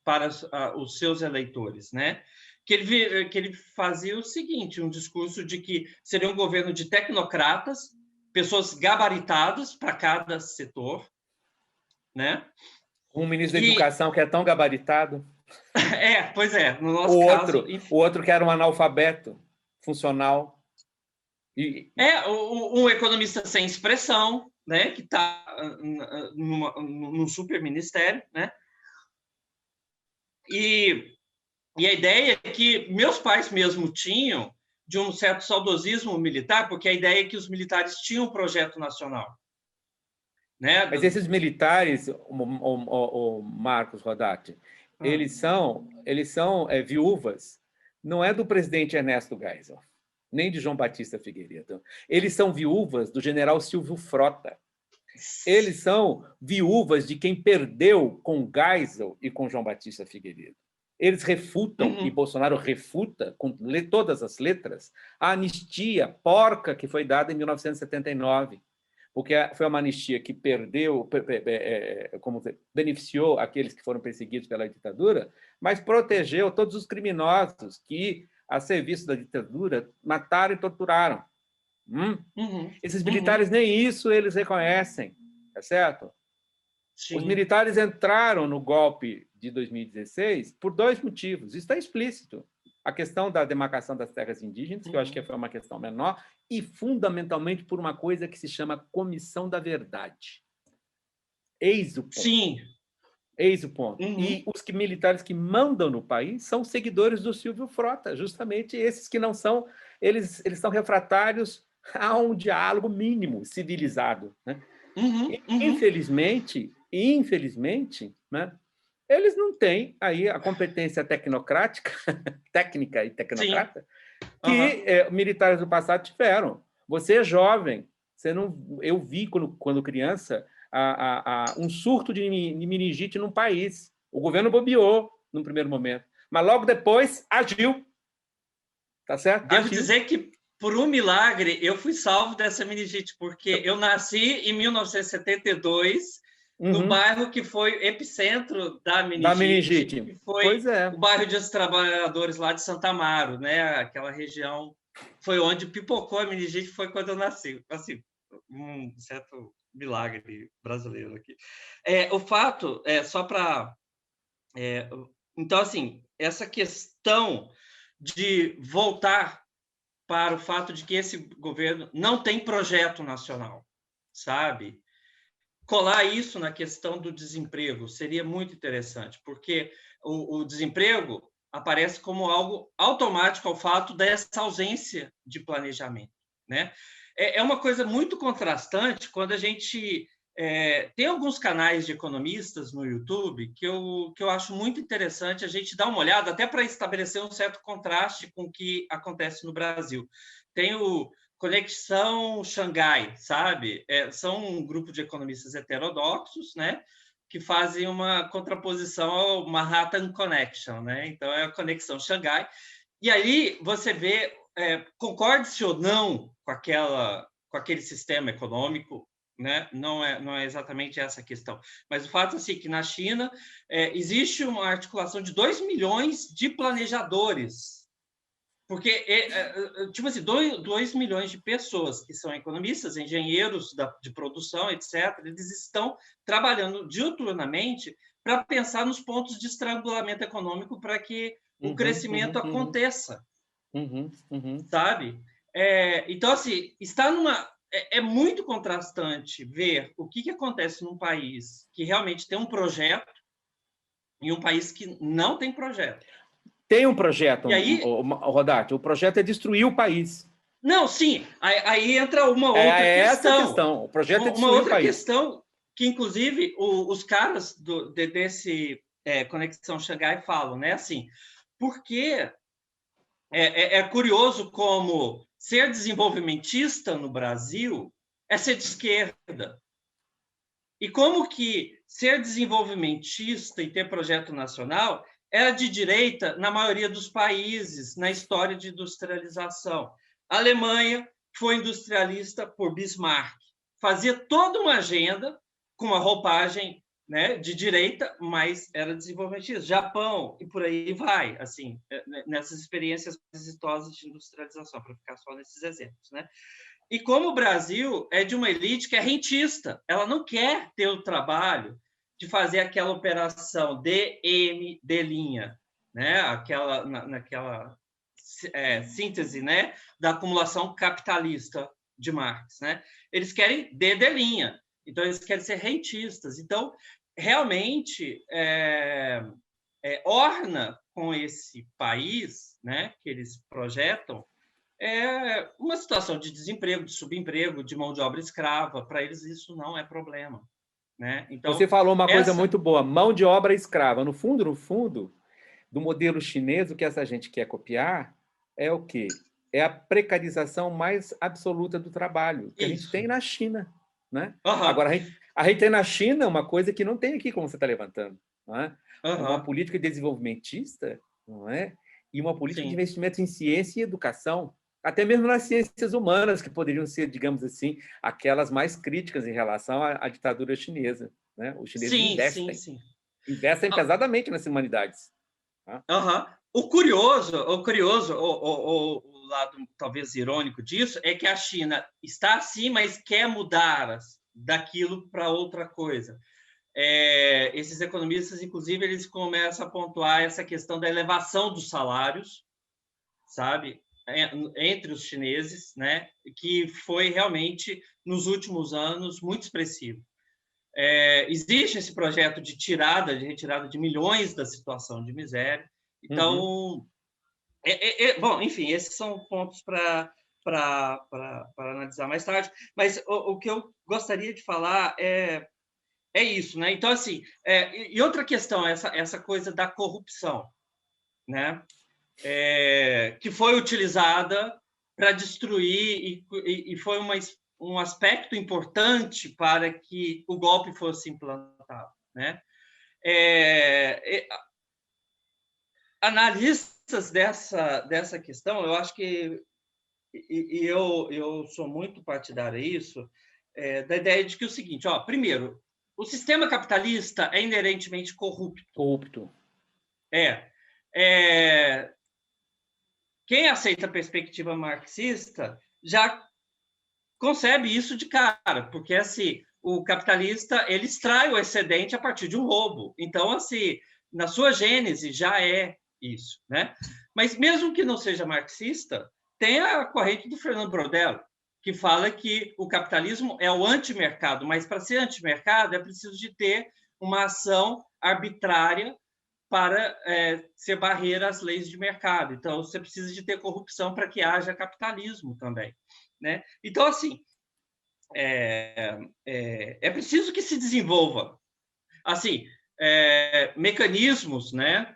para os seus eleitores, né? Que ele fazia o seguinte, um discurso de que seria um governo de tecnocratas, pessoas gabaritadas para cada setor, né? Um ministro da Educação que é tão gabaritado. Pois é, no nosso caso... O outro que era um analfabeto funcional. Um economista sem expressão, né, que está num super ministério, né? E a ideia é que meus pais mesmo tinham de um certo saudosismo militar, porque a ideia é que os militares tinham um projeto nacional. Né? Mas esses militares, o Marcos Rodati, eles são viúvas, não é do presidente Ernesto Geisel, nem de João Batista Figueiredo. Eles são viúvas do general Silvio Frota. Eles são viúvas de quem perdeu com Geisel e com João Batista Figueiredo. Eles refutam, e Bolsonaro refuta, com todas as letras, a anistia porca que foi dada em 1979, porque foi uma anistia que beneficiou aqueles que foram perseguidos pela ditadura, mas protegeu todos os criminosos que, a serviço da ditadura, mataram e torturaram. Esses militares nem isso eles reconhecem, tá certo? Sim. Os militares entraram no golpe de 2016 por 2 motivos. Isso está explícito. A questão da demarcação das terras indígenas, que eu acho que foi uma questão menor, e, fundamentalmente, por uma coisa que se chama Comissão da Verdade. Eis o ponto. Sim. Eis o ponto. E os militares que mandam no país são seguidores do Silvio Frota, justamente esses que não são... Eles são refratários a um diálogo mínimo, civilizado. Né? Infelizmente, né, eles não têm aí a competência tecnocrática, técnica e tecnocrata, que militares do passado tiveram. Você é jovem, eu vi quando criança um surto de meningite num país. O governo bobeou no primeiro momento, mas logo depois agiu. Tá certo? Devo dizer que, por um milagre, eu fui salvo dessa meningite, porque eu nasci em 1972, no bairro que foi epicentro da meningite. Que foi o bairro dos Trabalhadores, lá de Santa Amaro, né? Aquela região foi onde pipocou a meningite, foi quando eu nasci. Assim, um certo milagre brasileiro aqui. O fato, só para... então, assim, essa questão de voltar para o fato de que esse governo não tem projeto nacional, sabe? Colar isso na questão do desemprego seria muito interessante, porque o desemprego aparece como algo automático ao fato dessa ausência de planejamento, né? É uma coisa muito contrastante quando a gente... tem alguns canais de economistas no YouTube que eu acho muito interessante a gente dar uma olhada, até para estabelecer um certo contraste com o que acontece no Brasil. Tem o Conexão Xangai, sabe? São um grupo de economistas heterodoxos, né, que fazem uma contraposição ao Manhattan Connection, né? Então, é a Conexão Xangai. E aí você vê, concorde-se ou não com aquele sistema econômico, né? Não é exatamente essa a questão. Mas o fato é assim, que na China existe uma articulação de 2 milhões de planejadores. Porque, tipo assim, 2 milhões de pessoas que são economistas, engenheiros de produção, etc., eles estão trabalhando diuturnamente para pensar nos pontos de estrangulamento econômico para que o crescimento aconteça. Sabe? Então, assim, está numa... É muito contrastante ver o que acontece num país que realmente tem um projeto e um país que não tem projeto. Tem um projeto, Rodati. O projeto é destruir o país. Não, sim. Aí entra uma outra questão. Essa questão. O projeto é destruir o país. Uma outra questão que, inclusive, os caras desse Conexão Xangai falam, né? Assim, porque é curioso como ser desenvolvimentista no Brasil é ser de esquerda. E como que ser desenvolvimentista e ter projeto nacional era de direita na maioria dos países na história de industrialização. A Alemanha foi industrialista por Bismarck. Fazia toda uma agenda com uma roupagem, né, de direita, mas era desenvolvimentista. Japão, e por aí vai, assim, nessas experiências exitosas de industrialização, para ficar só nesses exemplos, né? E como o Brasil é de uma elite que é rentista, ela não quer ter o trabalho de fazer aquela operação DM, D', né? Naquela síntese, né? Da acumulação capitalista de Marx, né? Eles querem D', então eles querem ser rentistas. Então, realmente, orna com esse país, né? Que eles projetam, uma situação de desemprego, de subemprego, de mão de obra escrava. Para eles isso não é problema, né? Então, você falou uma coisa muito boa, mão de obra escrava. No fundo, do modelo chinês, o que essa gente quer copiar é o quê? É a precarização mais absoluta do trabalho, que a gente tem na China, né? Agora, a gente tem na China uma coisa que não tem aqui, como você está levantando, não é? Uma política desenvolvimentista, não é? E uma política de investimento em ciência e educação, até mesmo nas ciências humanas, que poderiam ser, digamos assim, aquelas mais críticas em relação à ditadura chinesa, né? Os chineses investem pesadamente nas humanidades. O curioso, o lado talvez irônico disso, é que a China está assim, mas quer mudar daquilo para outra coisa. Esses economistas, inclusive, eles começam a pontuar essa questão da elevação dos salários, sabe, entre os chineses, né, que foi realmente, nos últimos anos, muito expressivo. Existe esse projeto de retirada de milhões da situação de miséria. Então, bom, enfim, esses são pontos para analisar mais tarde. Mas o que eu gostaria de falar é isso, né? Então, assim, e outra questão, essa coisa da corrupção, né? Que foi utilizada para destruir e foi um aspecto importante para que o golpe fosse implantado, né? Analistas dessa questão, eu acho que eu sou muito partidário a isso, da ideia de que o seguinte, primeiro, o sistema capitalista é inerentemente corrupto. Quem aceita a perspectiva marxista já concebe isso de cara, porque assim, o capitalista ele extrai o excedente a partir de um roubo. Então, assim, na sua gênese já é isso, né? Mas mesmo que não seja marxista, tem a corrente do Fernando Brodel, que fala que o capitalismo é o antimercado, mas para ser antimercado é preciso de ter uma ação arbitrária para ser barreira às leis de mercado. Então, você precisa de ter corrupção para que haja capitalismo também, né? Então, assim, é preciso que se desenvolva assim, mecanismos, né,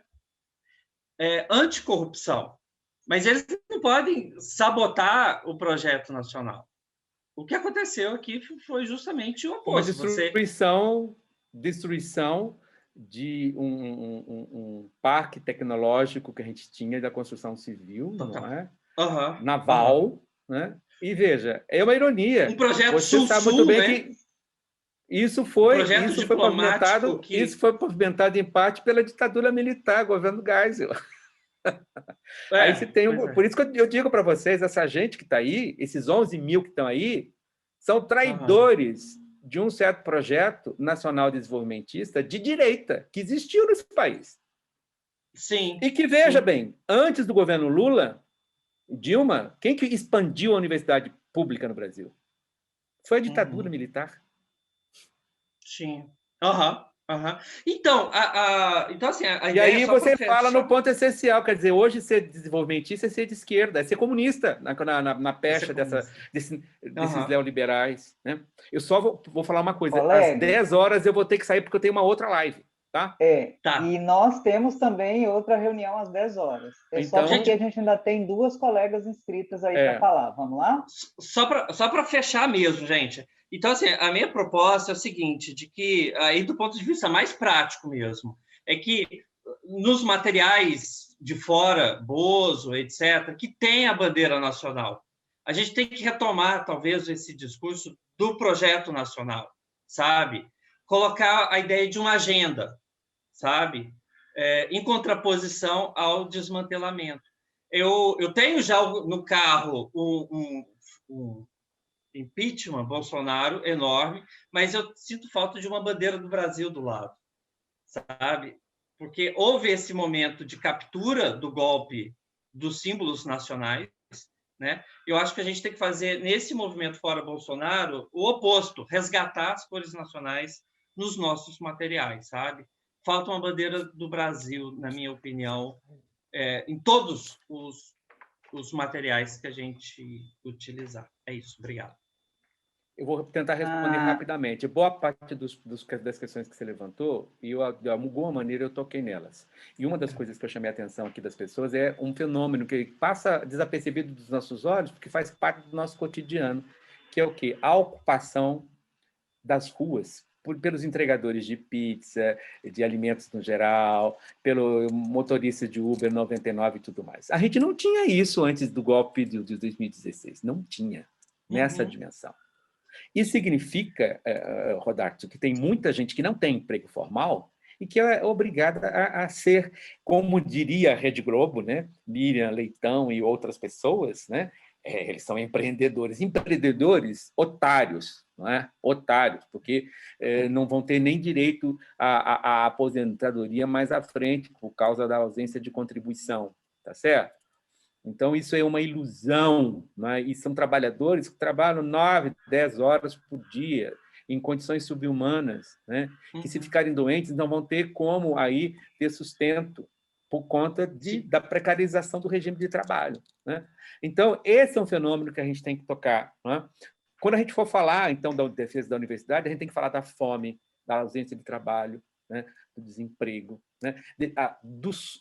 anticorrupção, mas eles não podem sabotar o projeto nacional. O que aconteceu aqui foi justamente o oposto. Uma destruição de um parque tecnológico que a gente tinha da construção civil, não é? Naval, né? E veja, é uma ironia. Um projeto Você sabe muito bem, né, que isso foi pavimentado em parte pela ditadura militar, governo Geisel. Aí você tem por isso que eu digo para vocês, essa gente que está aí, esses 11 mil que estão aí, são traidores de um certo projeto nacional desenvolvimentista de direita que existiu nesse país. Sim. E que, veja bem, antes do governo Lula, Dilma, quem que expandiu a universidade pública no Brasil? Foi a ditadura militar. Sim. Então, assim, a e ideia aí você fala no ponto essencial, quer dizer, hoje ser desenvolvimentista é ser de esquerda, é ser comunista na pecha desses neoliberais, né? Eu só vou falar uma coisa, às 10 horas eu vou ter que sair porque eu tenho uma outra live, tá? E nós temos também outra reunião às 10 horas. Então, só porque a gente ainda tem 2 colegas inscritas aí para falar. Vamos lá? Só para fechar mesmo, gente. Então, assim, a minha proposta é o seguinte, de que, aí do ponto de vista mais prático mesmo, é que nos materiais de fora, Bozo, etc., que tem a bandeira nacional, a gente tem que retomar, talvez, esse discurso do projeto nacional, sabe? Colocar a ideia de uma agenda, sabe? Em contraposição ao desmantelamento. Eu tenho já no carro impeachment, Bolsonaro, enorme, mas eu sinto falta de uma bandeira do Brasil do lado, sabe? Porque houve esse momento de captura do golpe dos símbolos nacionais, né? Eu acho que a gente tem que fazer, nesse movimento Fora Bolsonaro, o oposto, resgatar as cores nacionais nos nossos materiais, sabe? Falta uma bandeira do Brasil, na minha opinião, em todos os materiais que a gente utilizar. É isso, obrigado. Eu vou tentar responder rapidamente. Boa parte das questões que você levantou, e eu, de alguma maneira eu toquei nelas. E uma das coisas que eu chamei a atenção aqui das pessoas é um fenômeno que passa desapercebido dos nossos olhos, porque faz parte do nosso cotidiano, que é o quê? A ocupação das ruas pelos entregadores de pizza, de alimentos no geral, pelo motorista de Uber 99 e tudo mais. A gente não tinha isso antes do golpe de 2016. Não tinha, nessa dimensão. Isso significa, Rodarto, que tem muita gente que não tem emprego formal e que é obrigada a ser, como diria a Rede Globo, né? Miriam Leitão e outras pessoas, né? Eles são empreendedores otários, não é? Otários, porque não vão ter nem direito à aposentadoria mais à frente por causa da ausência de contribuição, tá certo? Então, isso é uma ilusão, né? E são trabalhadores que trabalham 9, 10 horas por dia, em condições subhumanas, né? Que, se ficarem doentes, não vão ter como aí ter sustento por conta da precarização do regime de trabalho, né? Então, esse é um fenômeno que a gente tem que tocar, né? Quando a gente for falar, então, da defesa da universidade, a gente tem que falar da fome, da ausência de trabalho, né? Do desemprego, né?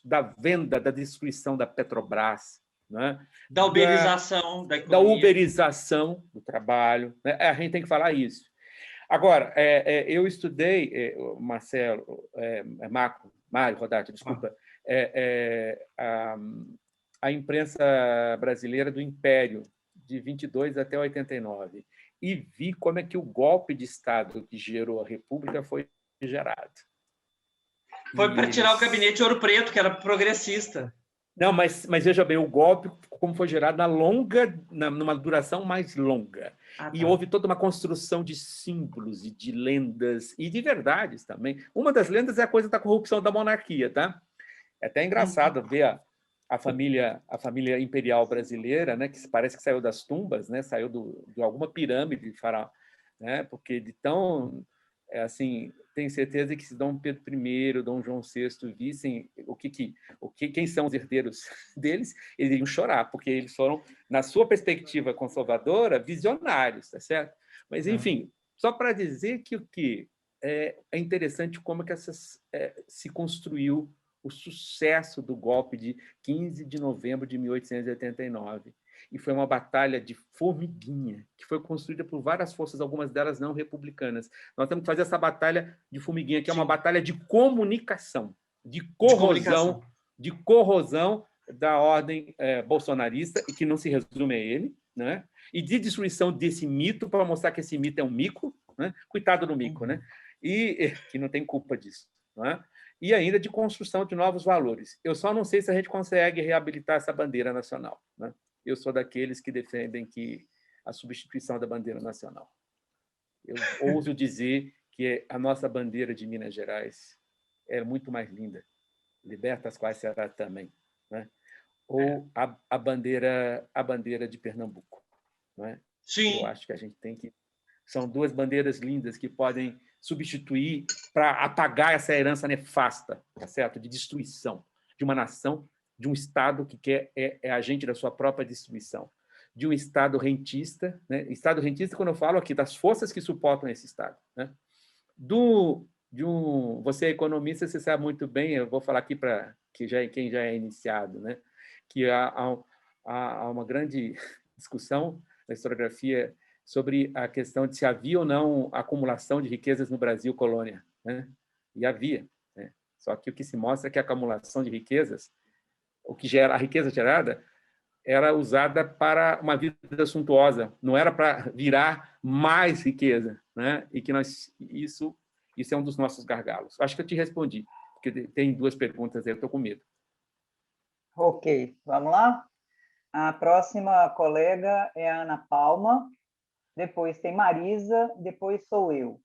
Da venda, da destruição da Petrobras, né? Da uberização da economia. Da uberização do trabalho, né? A gente tem que falar isso. Agora, eu estudei, Marcelo, Mário Rodarto, desculpa, a imprensa brasileira do Império, de 22 até 89, e vi como é que o golpe de Estado que gerou a República foi gerado. Foi para tirar o gabinete Ouro Preto, que era progressista. Não, mas veja bem, o golpe, como foi gerado numa duração mais longa. Tá. E houve toda uma construção de símbolos e de lendas, e de verdades também. Uma das lendas é a coisa da corrupção da monarquia, tá? É até engraçado ver a família imperial brasileira, né, que parece que saiu das tumbas, né, saiu de alguma pirâmide faraó, né, porque de tão... assim, tenho certeza que se Dom Pedro I, Dom João VI vissem quem são os herdeiros deles, eles iriam chorar, porque eles foram, na sua perspectiva conservadora, visionários, tá certo? Mas, enfim, só para dizer que é interessante como que se construiu o sucesso do golpe de 15 de novembro de 1889. E foi uma batalha de formiguinha, que foi construída por várias forças, algumas delas não republicanas. Nós temos que fazer essa batalha de formiguinha, que é uma batalha de comunicação, de corrosão da ordem bolsonarista, e que não se resume a ele, né? E de destruição desse mito, para mostrar que esse mito é um mico, né? Coitado do mico, né? E que não tem culpa disso, não é? E ainda de construção de novos valores. Eu só não sei se a gente consegue reabilitar essa bandeira nacional, né? Eu sou daqueles que defendem a substituição da bandeira nacional. Eu ouso dizer que a nossa bandeira de Minas Gerais é muito mais linda. Liberta as quais será também, né? Ou a bandeira de Pernambuco, não é? Sim. Eu acho que a gente tem que... São duas bandeiras lindas que podem substituir para apagar essa herança nefasta, tá certo? De destruição de uma nação, de um Estado que é agente da sua própria destruição, de um Estado rentista, né? Estado rentista, quando eu falo aqui, das forças que suportam esse Estado, né? Você é economista, você sabe muito bem, eu vou falar aqui para quem já é iniciado, né? Que há uma grande discussão na historiografia sobre a questão de se havia ou não acumulação de riquezas no Brasil colônia, né? E havia, né? Só que o que se mostra é que a acumulação de riquezas, a riqueza gerada, era usada para uma vida suntuosa, não era para virar mais riqueza, né? E que isso é um dos nossos gargalos. Acho que eu te respondi, porque tem duas perguntas aí, eu estou com medo. Ok, vamos lá? A próxima colega é a Ana Palma. depois tem Marisa, depois sou eu.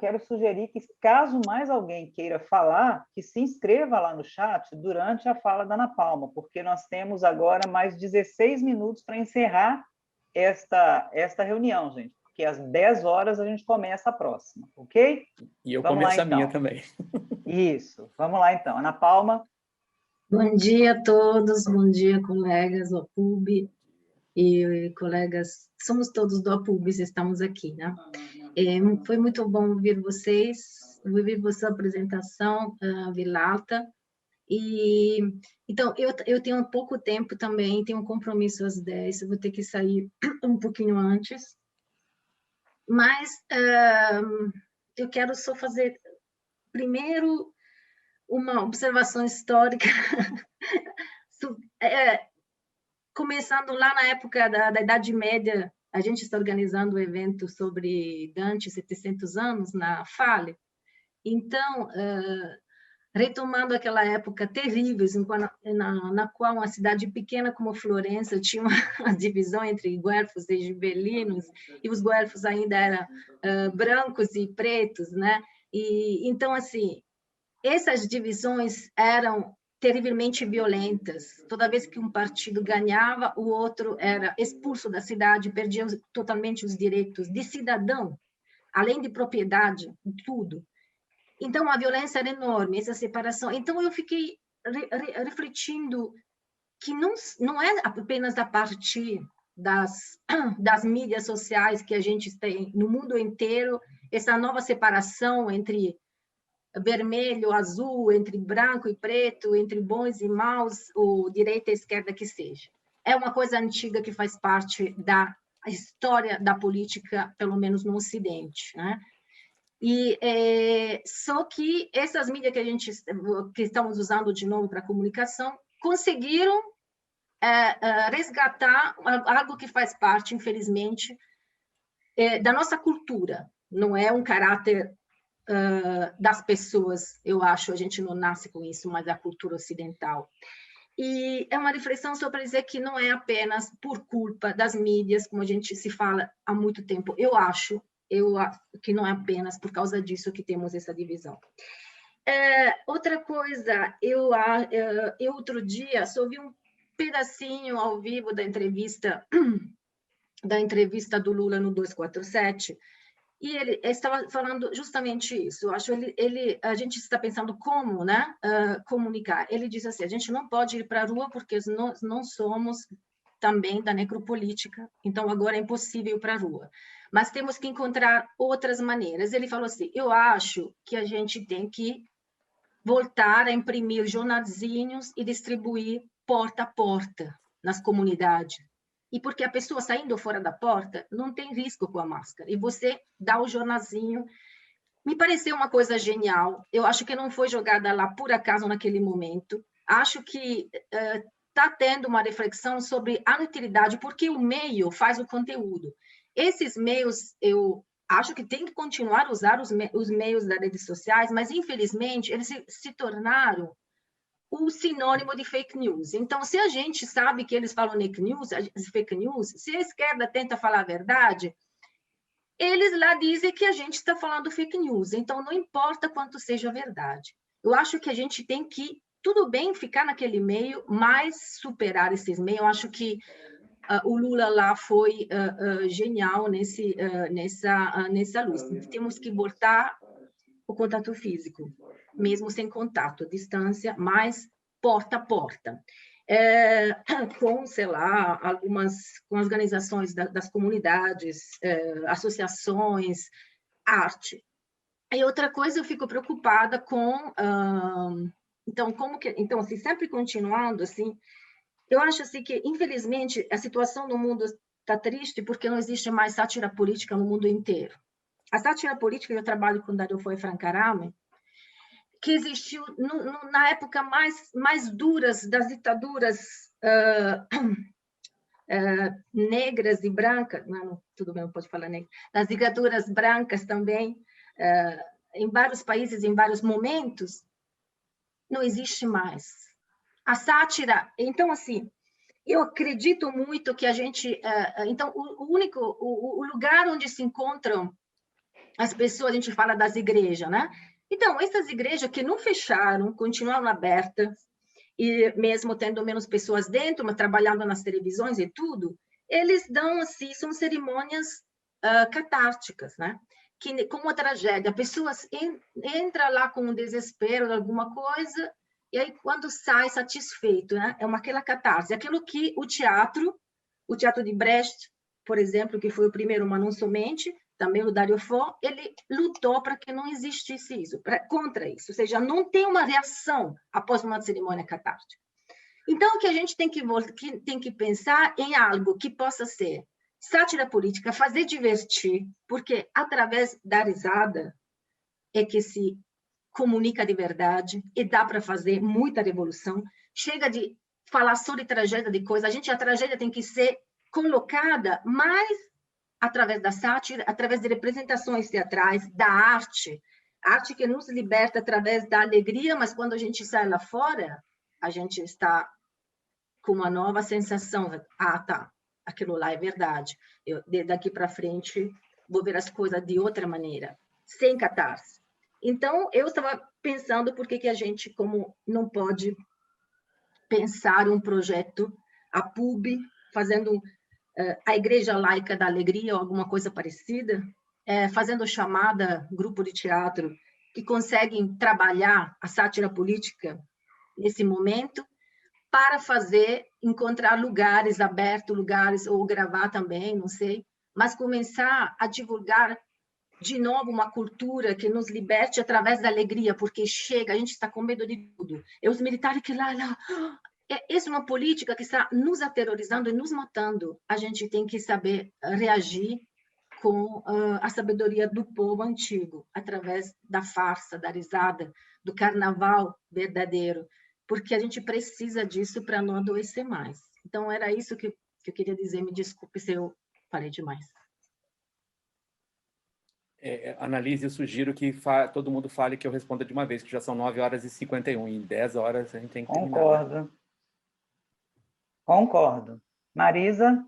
Quero sugerir que, caso mais alguém queira falar, que se inscreva lá no chat durante a fala da Ana Paula, porque nós temos agora mais 16 minutos para encerrar esta reunião, gente, porque às 10 horas a gente começa a próxima, ok? E eu Vamos começo lá, a minha então. também. Isso, vamos lá então. Ana Paula. Bom dia a todos, bom dia, colegas do APUB e colegas, somos todos do APUB, estamos aqui, né? Foi muito bom ouvir vocês, ouvir sua apresentação, Vilalta, e então eu tenho pouco tempo também, tenho um compromisso às 10, eu vou ter que sair um pouquinho antes, mas eu quero só fazer primeiro uma observação histórica, começando lá na época da Idade Média, a gente está organizando um evento sobre Dante, 700 anos, na Fale. Então, retomando aquela época terrível, na qual uma cidade pequena como Florença tinha uma divisão entre guelfos e gibelinos, e os guelfos ainda eram brancos e pretos, né? E então, assim, essas divisões eram terrivelmente violentas. Toda vez que um partido ganhava, o outro era expulso da cidade, perdia totalmente os direitos de cidadão, além de propriedade, tudo. Então, a violência era enorme, essa separação. Então, eu fiquei refletindo que não é apenas a partir das mídias sociais que a gente tem no mundo inteiro, essa nova separação entre vermelho, azul, entre branco e preto, entre bons e maus, ou direita e esquerda que seja. É uma coisa antiga que faz parte da história da política, pelo menos no Ocidente, né? E só que essas mídias que estamos usando de novo para comunicação conseguiram resgatar algo que faz parte, infelizmente, da nossa cultura. Não é um caráter das pessoas, eu acho, a gente não nasce com isso, mas da cultura ocidental. E é uma reflexão só para dizer que não é apenas por culpa das mídias, como a gente se fala há muito tempo. Eu acho que não é apenas por causa disso que temos essa divisão. Outra coisa, eu outro dia só vi um pedacinho ao vivo da entrevista do Lula no 247, e ele estava falando justamente isso. Eu acho a gente está pensando como, né, comunicar. Ele diz assim: a gente não pode ir para a rua porque nós não somos também da necropolítica, então agora é impossível ir para a rua. Mas temos que encontrar outras maneiras. Ele falou assim: eu acho que a gente tem que voltar a imprimir jornalzinhos e distribuir porta a porta nas comunidades. E porque a pessoa saindo fora da porta não tem risco com a máscara. E você dá o jornalzinho. Me pareceu uma coisa genial. Eu acho que não foi jogada lá por acaso naquele momento. Acho que está tendo uma reflexão sobre a utilidade, porque o meio faz o conteúdo. Esses meios, eu acho que tem que continuar a usar os meios das redes sociais, mas, infelizmente, eles se tornaram o sinônimo de fake news. Então, se a gente sabe que eles falam fake news, se a esquerda tenta falar a verdade, eles lá dizem que a gente está falando fake news. Então, não importa quanto seja verdade. Eu acho que a gente tem que, tudo bem ficar naquele meio, mas superar esses meios. Eu acho que o Lula lá foi genial nessa luz. Temos que voltar o contato físico, mesmo sem contato, à distância, mas porta a porta. Com, sei lá, com organizações das comunidades, associações, arte. E outra coisa, eu fico preocupada com... Então, assim, sempre continuando, assim, eu acho assim, que, infelizmente, a situação no mundo está triste porque não existe mais sátira política no mundo inteiro. A sátira política, eu trabalho com Dario Fo e Franca Rame, que existiu na época mais duras das ditaduras negras e brancas, não, tudo bem, não pode falar negra, das ditaduras brancas também, em vários países, em vários momentos, não existe mais. A sátira, então, assim, eu acredito muito que a gente... então, o lugar onde se encontram as pessoas, a gente fala das igrejas, né? Então, essas igrejas que não fecharam, continuaram abertas, e mesmo tendo menos pessoas dentro, mas trabalhando nas televisões e tudo, eles dão, assim, são cerimônias catárticas, né? Que, como uma tragédia, pessoas entram lá com um desespero de alguma coisa, e aí quando sai satisfeito, né? É aquela catarse, aquilo que o teatro de Brecht, por exemplo, que foi o primeiro, mas não somente, também o Dario Fo, ele lutou para que não existisse isso, contra isso, ou seja, não tem uma reação após uma cerimônia catártica. Então, o que a gente tem que pensar em algo que possa ser sátira política, fazer divertir, porque através da risada é que se comunica de verdade e dá para fazer muita revolução. Chega de falar só de tragédia, de coisa. A tragédia tem que ser colocada mais através da sátira, através de representações teatrais, da arte que nos liberta através da alegria, mas quando a gente sai lá fora, a gente está com uma nova sensação. Ah, tá, aquilo lá é verdade. Eu, daqui para frente, vou ver as coisas de outra maneira, sem catarse. Então, eu estava pensando por que a gente, como não pode pensar um projeto, a PUB, fazendo a Igreja Laica da Alegria ou alguma coisa parecida, fazendo chamada grupo de teatro que conseguem trabalhar a sátira política nesse momento para encontrar lugares abertos, lugares, ou gravar também, não sei, mas começar a divulgar de novo uma cultura que nos liberte através da alegria, porque chega, a gente está com medo de tudo. E os militares que lá... Essa é uma política que está nos aterrorizando e nos matando. A gente tem que saber reagir com a sabedoria do povo antigo, através da farsa, da risada, do carnaval verdadeiro, porque a gente precisa disso para não adoecer mais. Então, era isso que eu queria dizer. Me desculpe se eu falei demais. Analise, eu sugiro que todo mundo fale que eu responda de uma vez, que já são 9h51, em 10 horas a gente tem que terminar. Concordo. Marisa?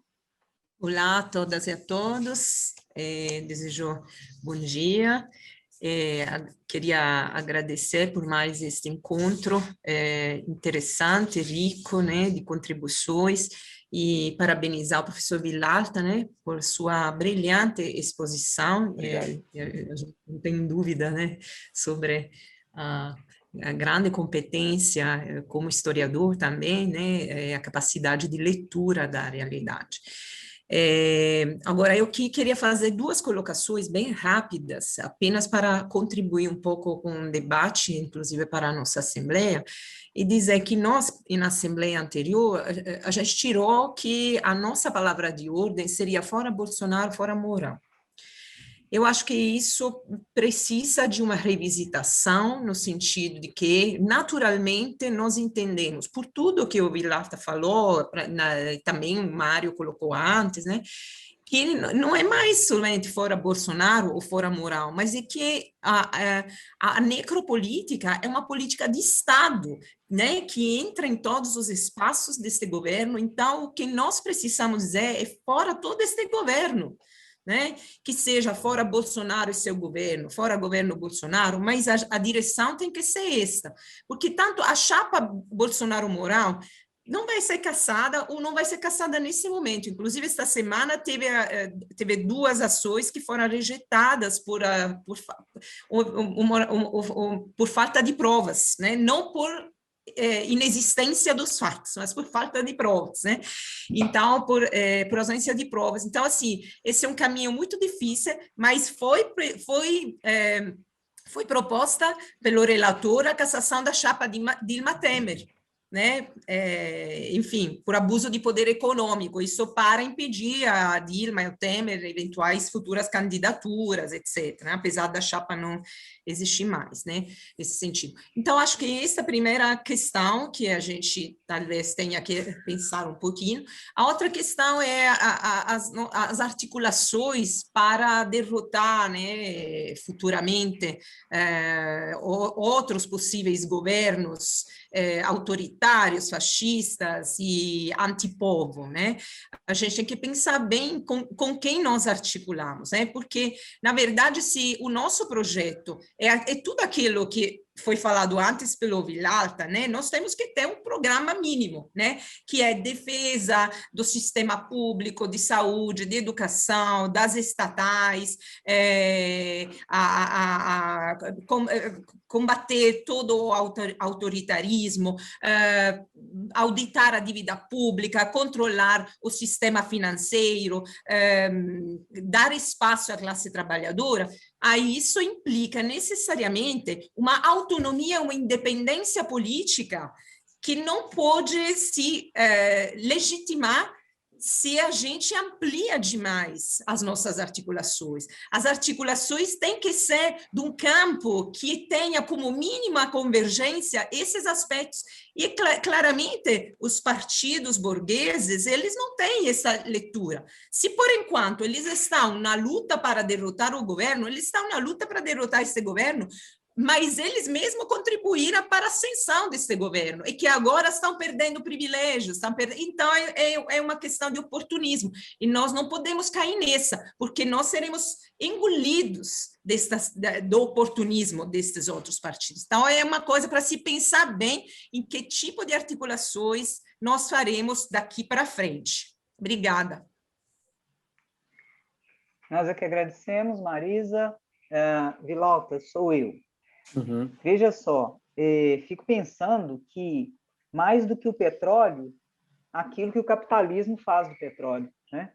Olá a todas e a todos, desejo bom dia. Queria agradecer por mais este encontro interessante, rico, né, de contribuições, e parabenizar o professor Vilalta, né, por sua brilhante exposição. Não tenho dúvida, né, sobre a grande competência como historiador também, né, a capacidade de leitura da realidade. Agora, eu queria fazer duas colocações bem rápidas, apenas para contribuir um pouco com o debate, inclusive para a nossa Assembleia, e dizer que nós, na Assembleia anterior, a gente tirou que a nossa palavra de ordem seria fora Bolsonaro, fora Mourão. Eu acho que isso precisa de uma revisitação, no sentido de que, naturalmente, nós entendemos, por tudo que o Vilalta falou, também o Mário colocou antes, né, que não é mais somente fora Bolsonaro ou fora Mourão, mas é que a necropolítica é uma política de Estado, né, que entra em todos os espaços deste governo. Então, o que nós precisamos dizer é fora todo este governo, né? Que seja fora Bolsonaro e seu governo, fora governo Bolsonaro, mas a direção tem que ser esta, porque tanto a chapa Bolsonaro-Mourão não vai ser caçada ou não vai ser caçada nesse momento. Inclusive, esta semana teve duas ações que foram rejeitadas por falta de provas, né? Não por inexistência dos fatos, mas por falta de provas, né? Então, por ausência de provas. Então, assim, esse é um caminho muito difícil, mas foi proposta pelo relator a cassação da chapa de Dilma Temer, né? Enfim, por abuso de poder econômico, isso para impedir a Dilma e o Temer eventuais futuras candidaturas, etc., né? Apesar da chapa não existir mais, né? Nesse sentido. Então, acho que essa é a primeira questão que a gente talvez tenha que pensar um pouquinho. A outra questão é as articulações para derrotar, né, futuramente outros possíveis governos autoritários, fascistas e antipovo, né? A gente tem que pensar bem com quem nós articulamos, né? Porque, na verdade, se o nosso projeto é tudo aquilo que foi falado antes pelo Vilalta, né? Nós temos que ter um programa mínimo, né? Que é defesa do sistema público de saúde, de educação, das estatais, combater todo o autoritarismo, auditar a dívida pública, controlar o sistema financeiro, dar espaço à classe trabalhadora. Aí isso implica necessariamente uma autonomia, uma independência política que não pode se legitimar se a gente amplia demais as nossas articulações. As articulações têm que ser de um campo que tenha como mínima convergência esses aspectos. E, claramente, os partidos burgueses, eles não têm essa leitura. Se, por enquanto, eles estão na luta para derrotar o governo, eles estão na luta para derrotar esse governo, mas eles mesmos contribuíram para a ascensão desse governo, e que agora estão perdendo privilégios. Então, é uma questão de oportunismo, e nós não podemos cair nessa, porque nós seremos engolidos do oportunismo desses outros partidos. Então, é uma coisa para se pensar bem em que tipo de articulações nós faremos daqui para frente. Obrigada. Nós é que agradecemos, Marisa. Vilalta, sou eu. Uhum. Veja só, fico pensando que, mais do que o petróleo, aquilo que o capitalismo faz do petróleo, né?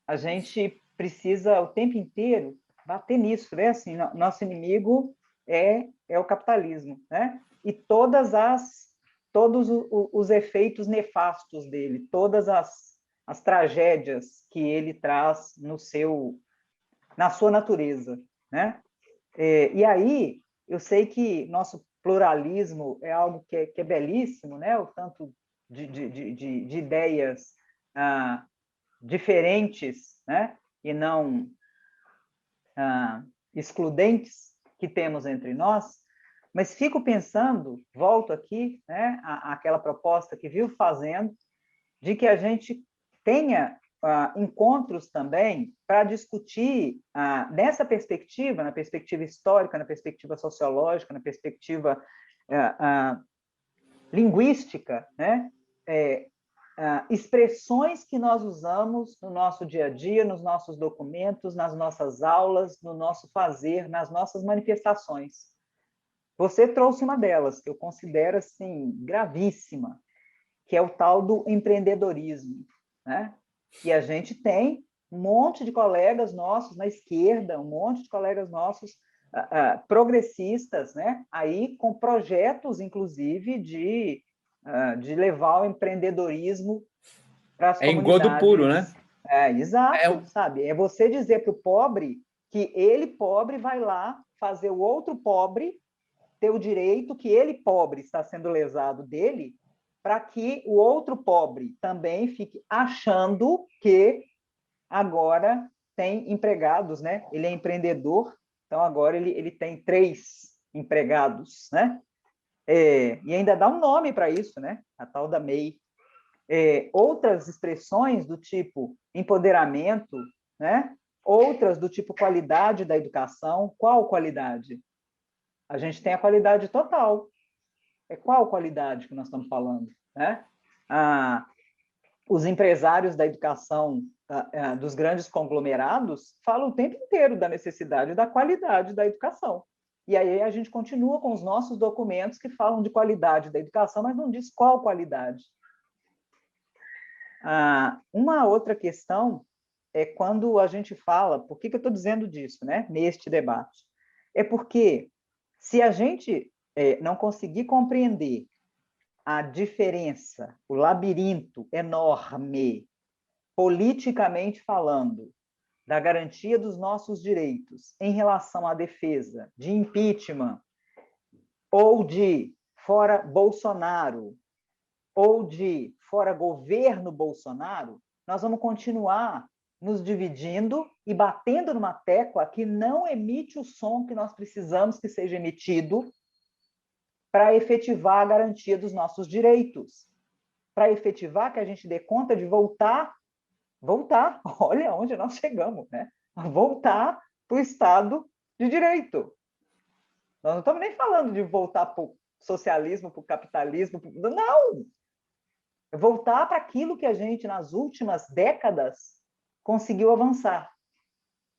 A gente precisa, o tempo inteiro, bater nisso, né? Assim, nosso inimigo é o capitalismo, né? E todos os efeitos nefastos dele, todas as tragédias que ele traz na sua natureza, né? E aí, eu sei que nosso pluralismo é algo que é belíssimo, né? O tanto de ideias diferentes, né? E não excludentes que temos entre nós, mas fico pensando, volto aqui, né? Àquela proposta que viu fazendo, de que a gente tenha encontros também para discutir nessa perspectiva, na perspectiva histórica, na perspectiva sociológica, na perspectiva linguística, né? Expressões que nós usamos no nosso dia a dia, nos nossos documentos, nas nossas aulas, no nosso fazer, nas nossas manifestações. Você trouxe uma delas, que eu considero assim, gravíssima, que é o tal do empreendedorismo, né? E a gente tem um monte de colegas nossos na esquerda, um monte de colegas nossos progressistas, né? Aí com projetos, inclusive, de levar o empreendedorismo para as comunidades. É engodo puro, né? Exato, sabe? É você dizer para o pobre que ele, pobre, vai lá fazer o outro pobre ter o direito que ele, pobre, está sendo lesado dele, para que o outro pobre também fique achando que agora tem empregados, né? Ele é empreendedor, então agora ele tem 3 empregados, né? E ainda dá um nome para isso, né? A tal da MEI. Outras expressões do tipo empoderamento, né? Outras do tipo qualidade da educação. Qual qualidade? A gente tem a qualidade total. Qual qualidade que nós estamos falando, né? Os empresários da educação dos grandes conglomerados falam o tempo inteiro da necessidade da qualidade da educação. E aí a gente continua com os nossos documentos que falam de qualidade da educação, mas não diz qual qualidade. Uma outra questão é quando a gente fala, por que eu estou dizendo disso, né, neste debate? É porque se a gente não conseguir compreender a diferença, o labirinto enorme, politicamente falando, da garantia dos nossos direitos em relação à defesa de impeachment, ou de fora Bolsonaro, ou de fora governo Bolsonaro, nós vamos continuar nos dividindo e batendo numa tecla que não emite o som que nós precisamos que seja emitido para efetivar a garantia dos nossos direitos, para efetivar que a gente dê conta de voltar, olha onde nós chegamos, né? Voltar para o Estado de Direito. Nós não estamos nem falando de voltar para o socialismo, para o capitalismo, não! Voltar para aquilo que a gente, nas últimas décadas, conseguiu avançar.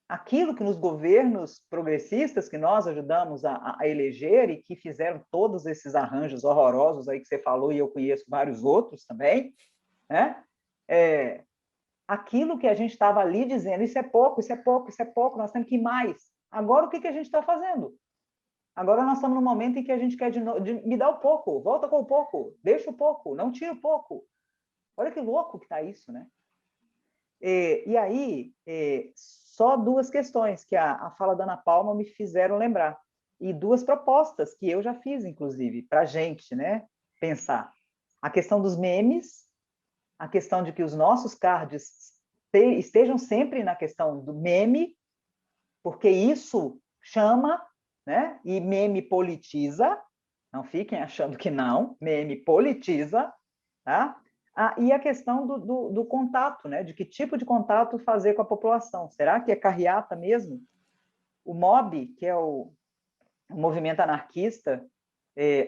Aquilo que nos governos progressistas que nós ajudamos a eleger e que fizeram todos esses arranjos horrorosos aí que você falou, e eu conheço vários outros também, né? Aquilo que a gente estava ali dizendo, isso é pouco, isso é pouco, isso é pouco, nós temos que ir mais. Agora, o que a gente está fazendo? Agora nós estamos no momento em que a gente quer me dar o pouco, volta com o pouco, deixa o pouco, não tira o pouco. Olha que louco que está isso, né? E aí, só duas questões que a fala da Ana Paula me fizeram lembrar. E duas propostas que eu já fiz, inclusive, para a gente, né, pensar. A questão dos memes, a questão de que os nossos cards estejam sempre na questão do meme, porque isso chama, né, e meme politiza, não fiquem achando que não, meme politiza, tá? E a questão do contato, né? De que tipo de contato fazer com a população. Será que é carreata mesmo? O MOB, que é o movimento anarquista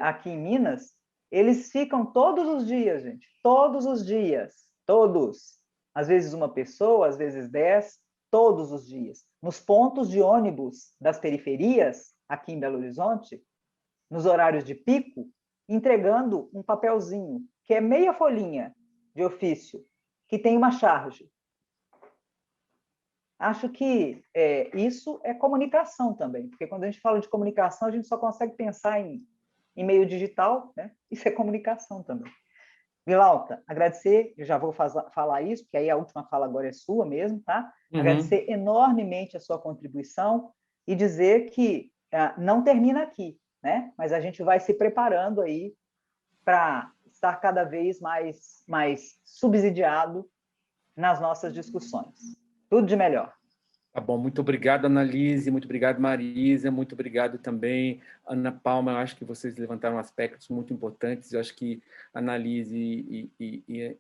aqui em Minas, eles ficam todos os dias, gente. Todos os dias. Todos. Às vezes uma pessoa, às vezes 10, todos os dias. Nos pontos de ônibus das periferias, aqui em Belo Horizonte, nos horários de pico, entregando um papelzinho, que é meia folhinha de ofício, que tem uma charge. Acho que isso é comunicação também, porque quando a gente fala de comunicação, a gente só consegue pensar em meio digital, né? Isso é comunicação também. Vilauta, agradecer, eu já vou falar isso, porque aí a última fala agora é sua mesmo, tá? Agradecer enormemente a sua contribuição e dizer que não termina aqui, né? Mas a gente vai se preparando aí para estar cada vez mais subsidiado nas nossas discussões. Tudo de melhor. Tá bom, muito obrigado, Annalise, muito obrigado, Marisa, muito obrigado também, Ana Paula. Eu acho que vocês levantaram aspectos muito importantes. Eu acho que Annalise e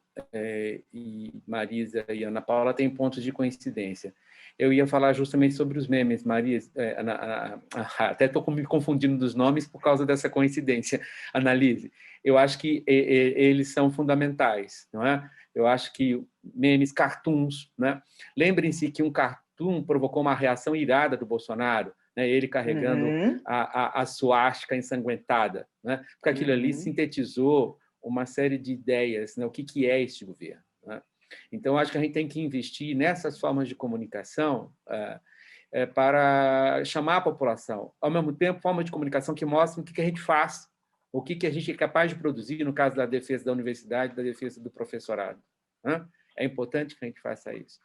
Marisa e Ana Paula têm pontos de coincidência. Eu ia falar justamente sobre os memes, Marisa, até estou me confundindo dos nomes por causa dessa coincidência, Annalise. Eu acho que eles são fundamentais, não é? Eu acho que memes, cartoons, né? Lembrem-se que um cartoon provocou uma reação irada do Bolsonaro, né? Ele carregando a suástica ensanguentada, né? Porque aquilo ali sintetizou uma série de ideias, né? O que é este governo, né? Então, acho que a gente tem que investir nessas formas de comunicação para chamar a população. Ao mesmo tempo, formas de comunicação que mostram o que a gente faz, o que a gente é capaz de produzir, no caso da defesa da universidade, da defesa do professorado, né? É importante que a gente faça isso.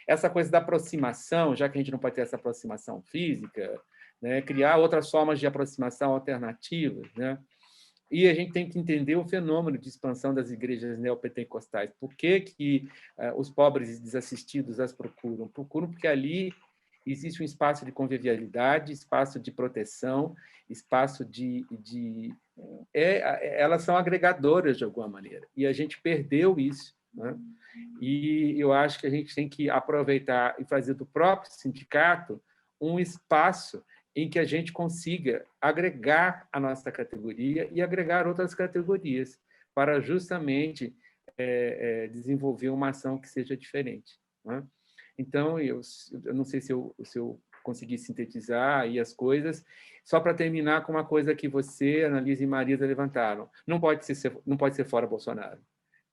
Essa coisa da aproximação, já que a gente não pode ter essa aproximação física, né? Criar outras formas de aproximação alternativas, né? E a gente tem que entender o fenômeno de expansão das igrejas neopentecostais. Por que os pobres e desassistidos as procuram? Procuram porque ali existe um espaço de convivialidade, espaço de proteção, espaço elas são agregadoras, de alguma maneira. E a gente perdeu isso, né? E eu acho que a gente tem que aproveitar e fazer do próprio sindicato um espaço em que a gente consiga agregar a nossa categoria e agregar outras categorias para justamente desenvolver uma ação que seja diferente, né? Então, eu não sei se eu consegui sintetizar aí as coisas. Só para terminar com uma coisa que você, Annalise e Marisa levantaram. Não pode ser fora Bolsonaro.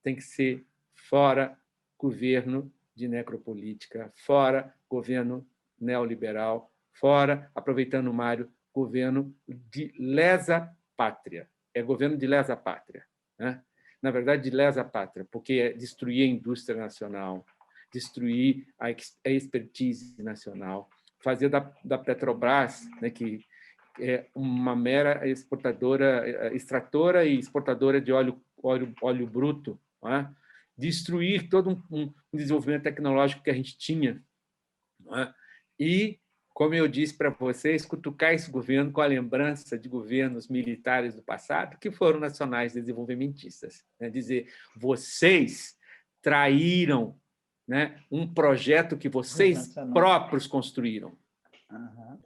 Tem que ser fora governo de necropolítica, fora governo neoliberal, fora, aproveitando o Mário, governo de lesa pátria. É governo de lesa pátria, né? Na verdade, de lesa pátria, porque é destruir a indústria nacional, destruir a expertise nacional, fazer da Petrobras, né, que é uma mera extratora e exportadora de óleo bruto, não é? Destruir todo um desenvolvimento tecnológico que a gente tinha, não é? E como eu disse para vocês, cutucar esse governo com a lembrança de governos militares do passado que foram nacionais desenvolvimentistas. Né? Dizer, vocês traíram, né, um projeto que vocês próprios construíram.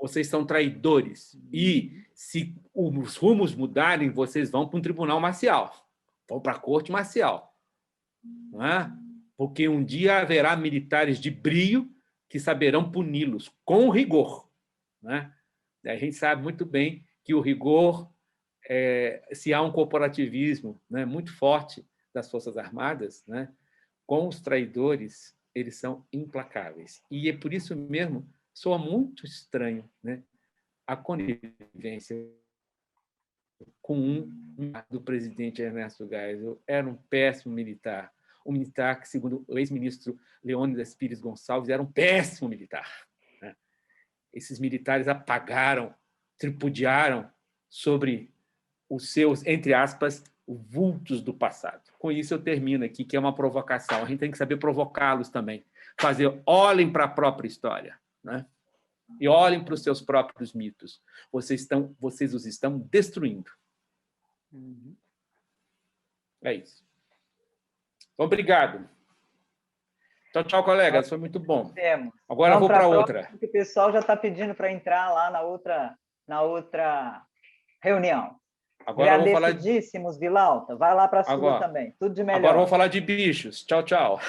Vocês são traidores. E, se os rumos mudarem, vocês vão para um tribunal marcial, vão para a corte marcial. Não é? Porque um dia haverá militares de brio que saberão puni-los com rigor. Né? A gente sabe muito bem que o rigor, se há um corporativismo, né, muito forte das Forças Armadas, né, com os traidores, eles são implacáveis. E é por isso mesmo soa muito estranho, né, a conivência com do presidente Ernesto Geisel. Era um péssimo militar. Um militar que, segundo o ex-ministro Leônidas Pires Gonçalves, era um péssimo militar. Né? Esses militares apagaram, tripudiaram sobre os seus, entre aspas, vultos do passado. Com isso eu termino aqui, que é uma provocação. A gente tem que saber provocá-los também. Olhem para a própria história, né? E olhem para os seus próprios mitos. Vocês os estão destruindo. É isso. Obrigado. Tchau, tchau, colegas. Foi muito bom. Agora eu vou para outra. O pessoal já está pedindo para entrar lá na outra reunião. Agora eu vou falar Agradecidíssimos, Vilauta. Vai lá para a sua também. Tudo de melhor. Agora eu vou falar de bichos. Tchau, tchau.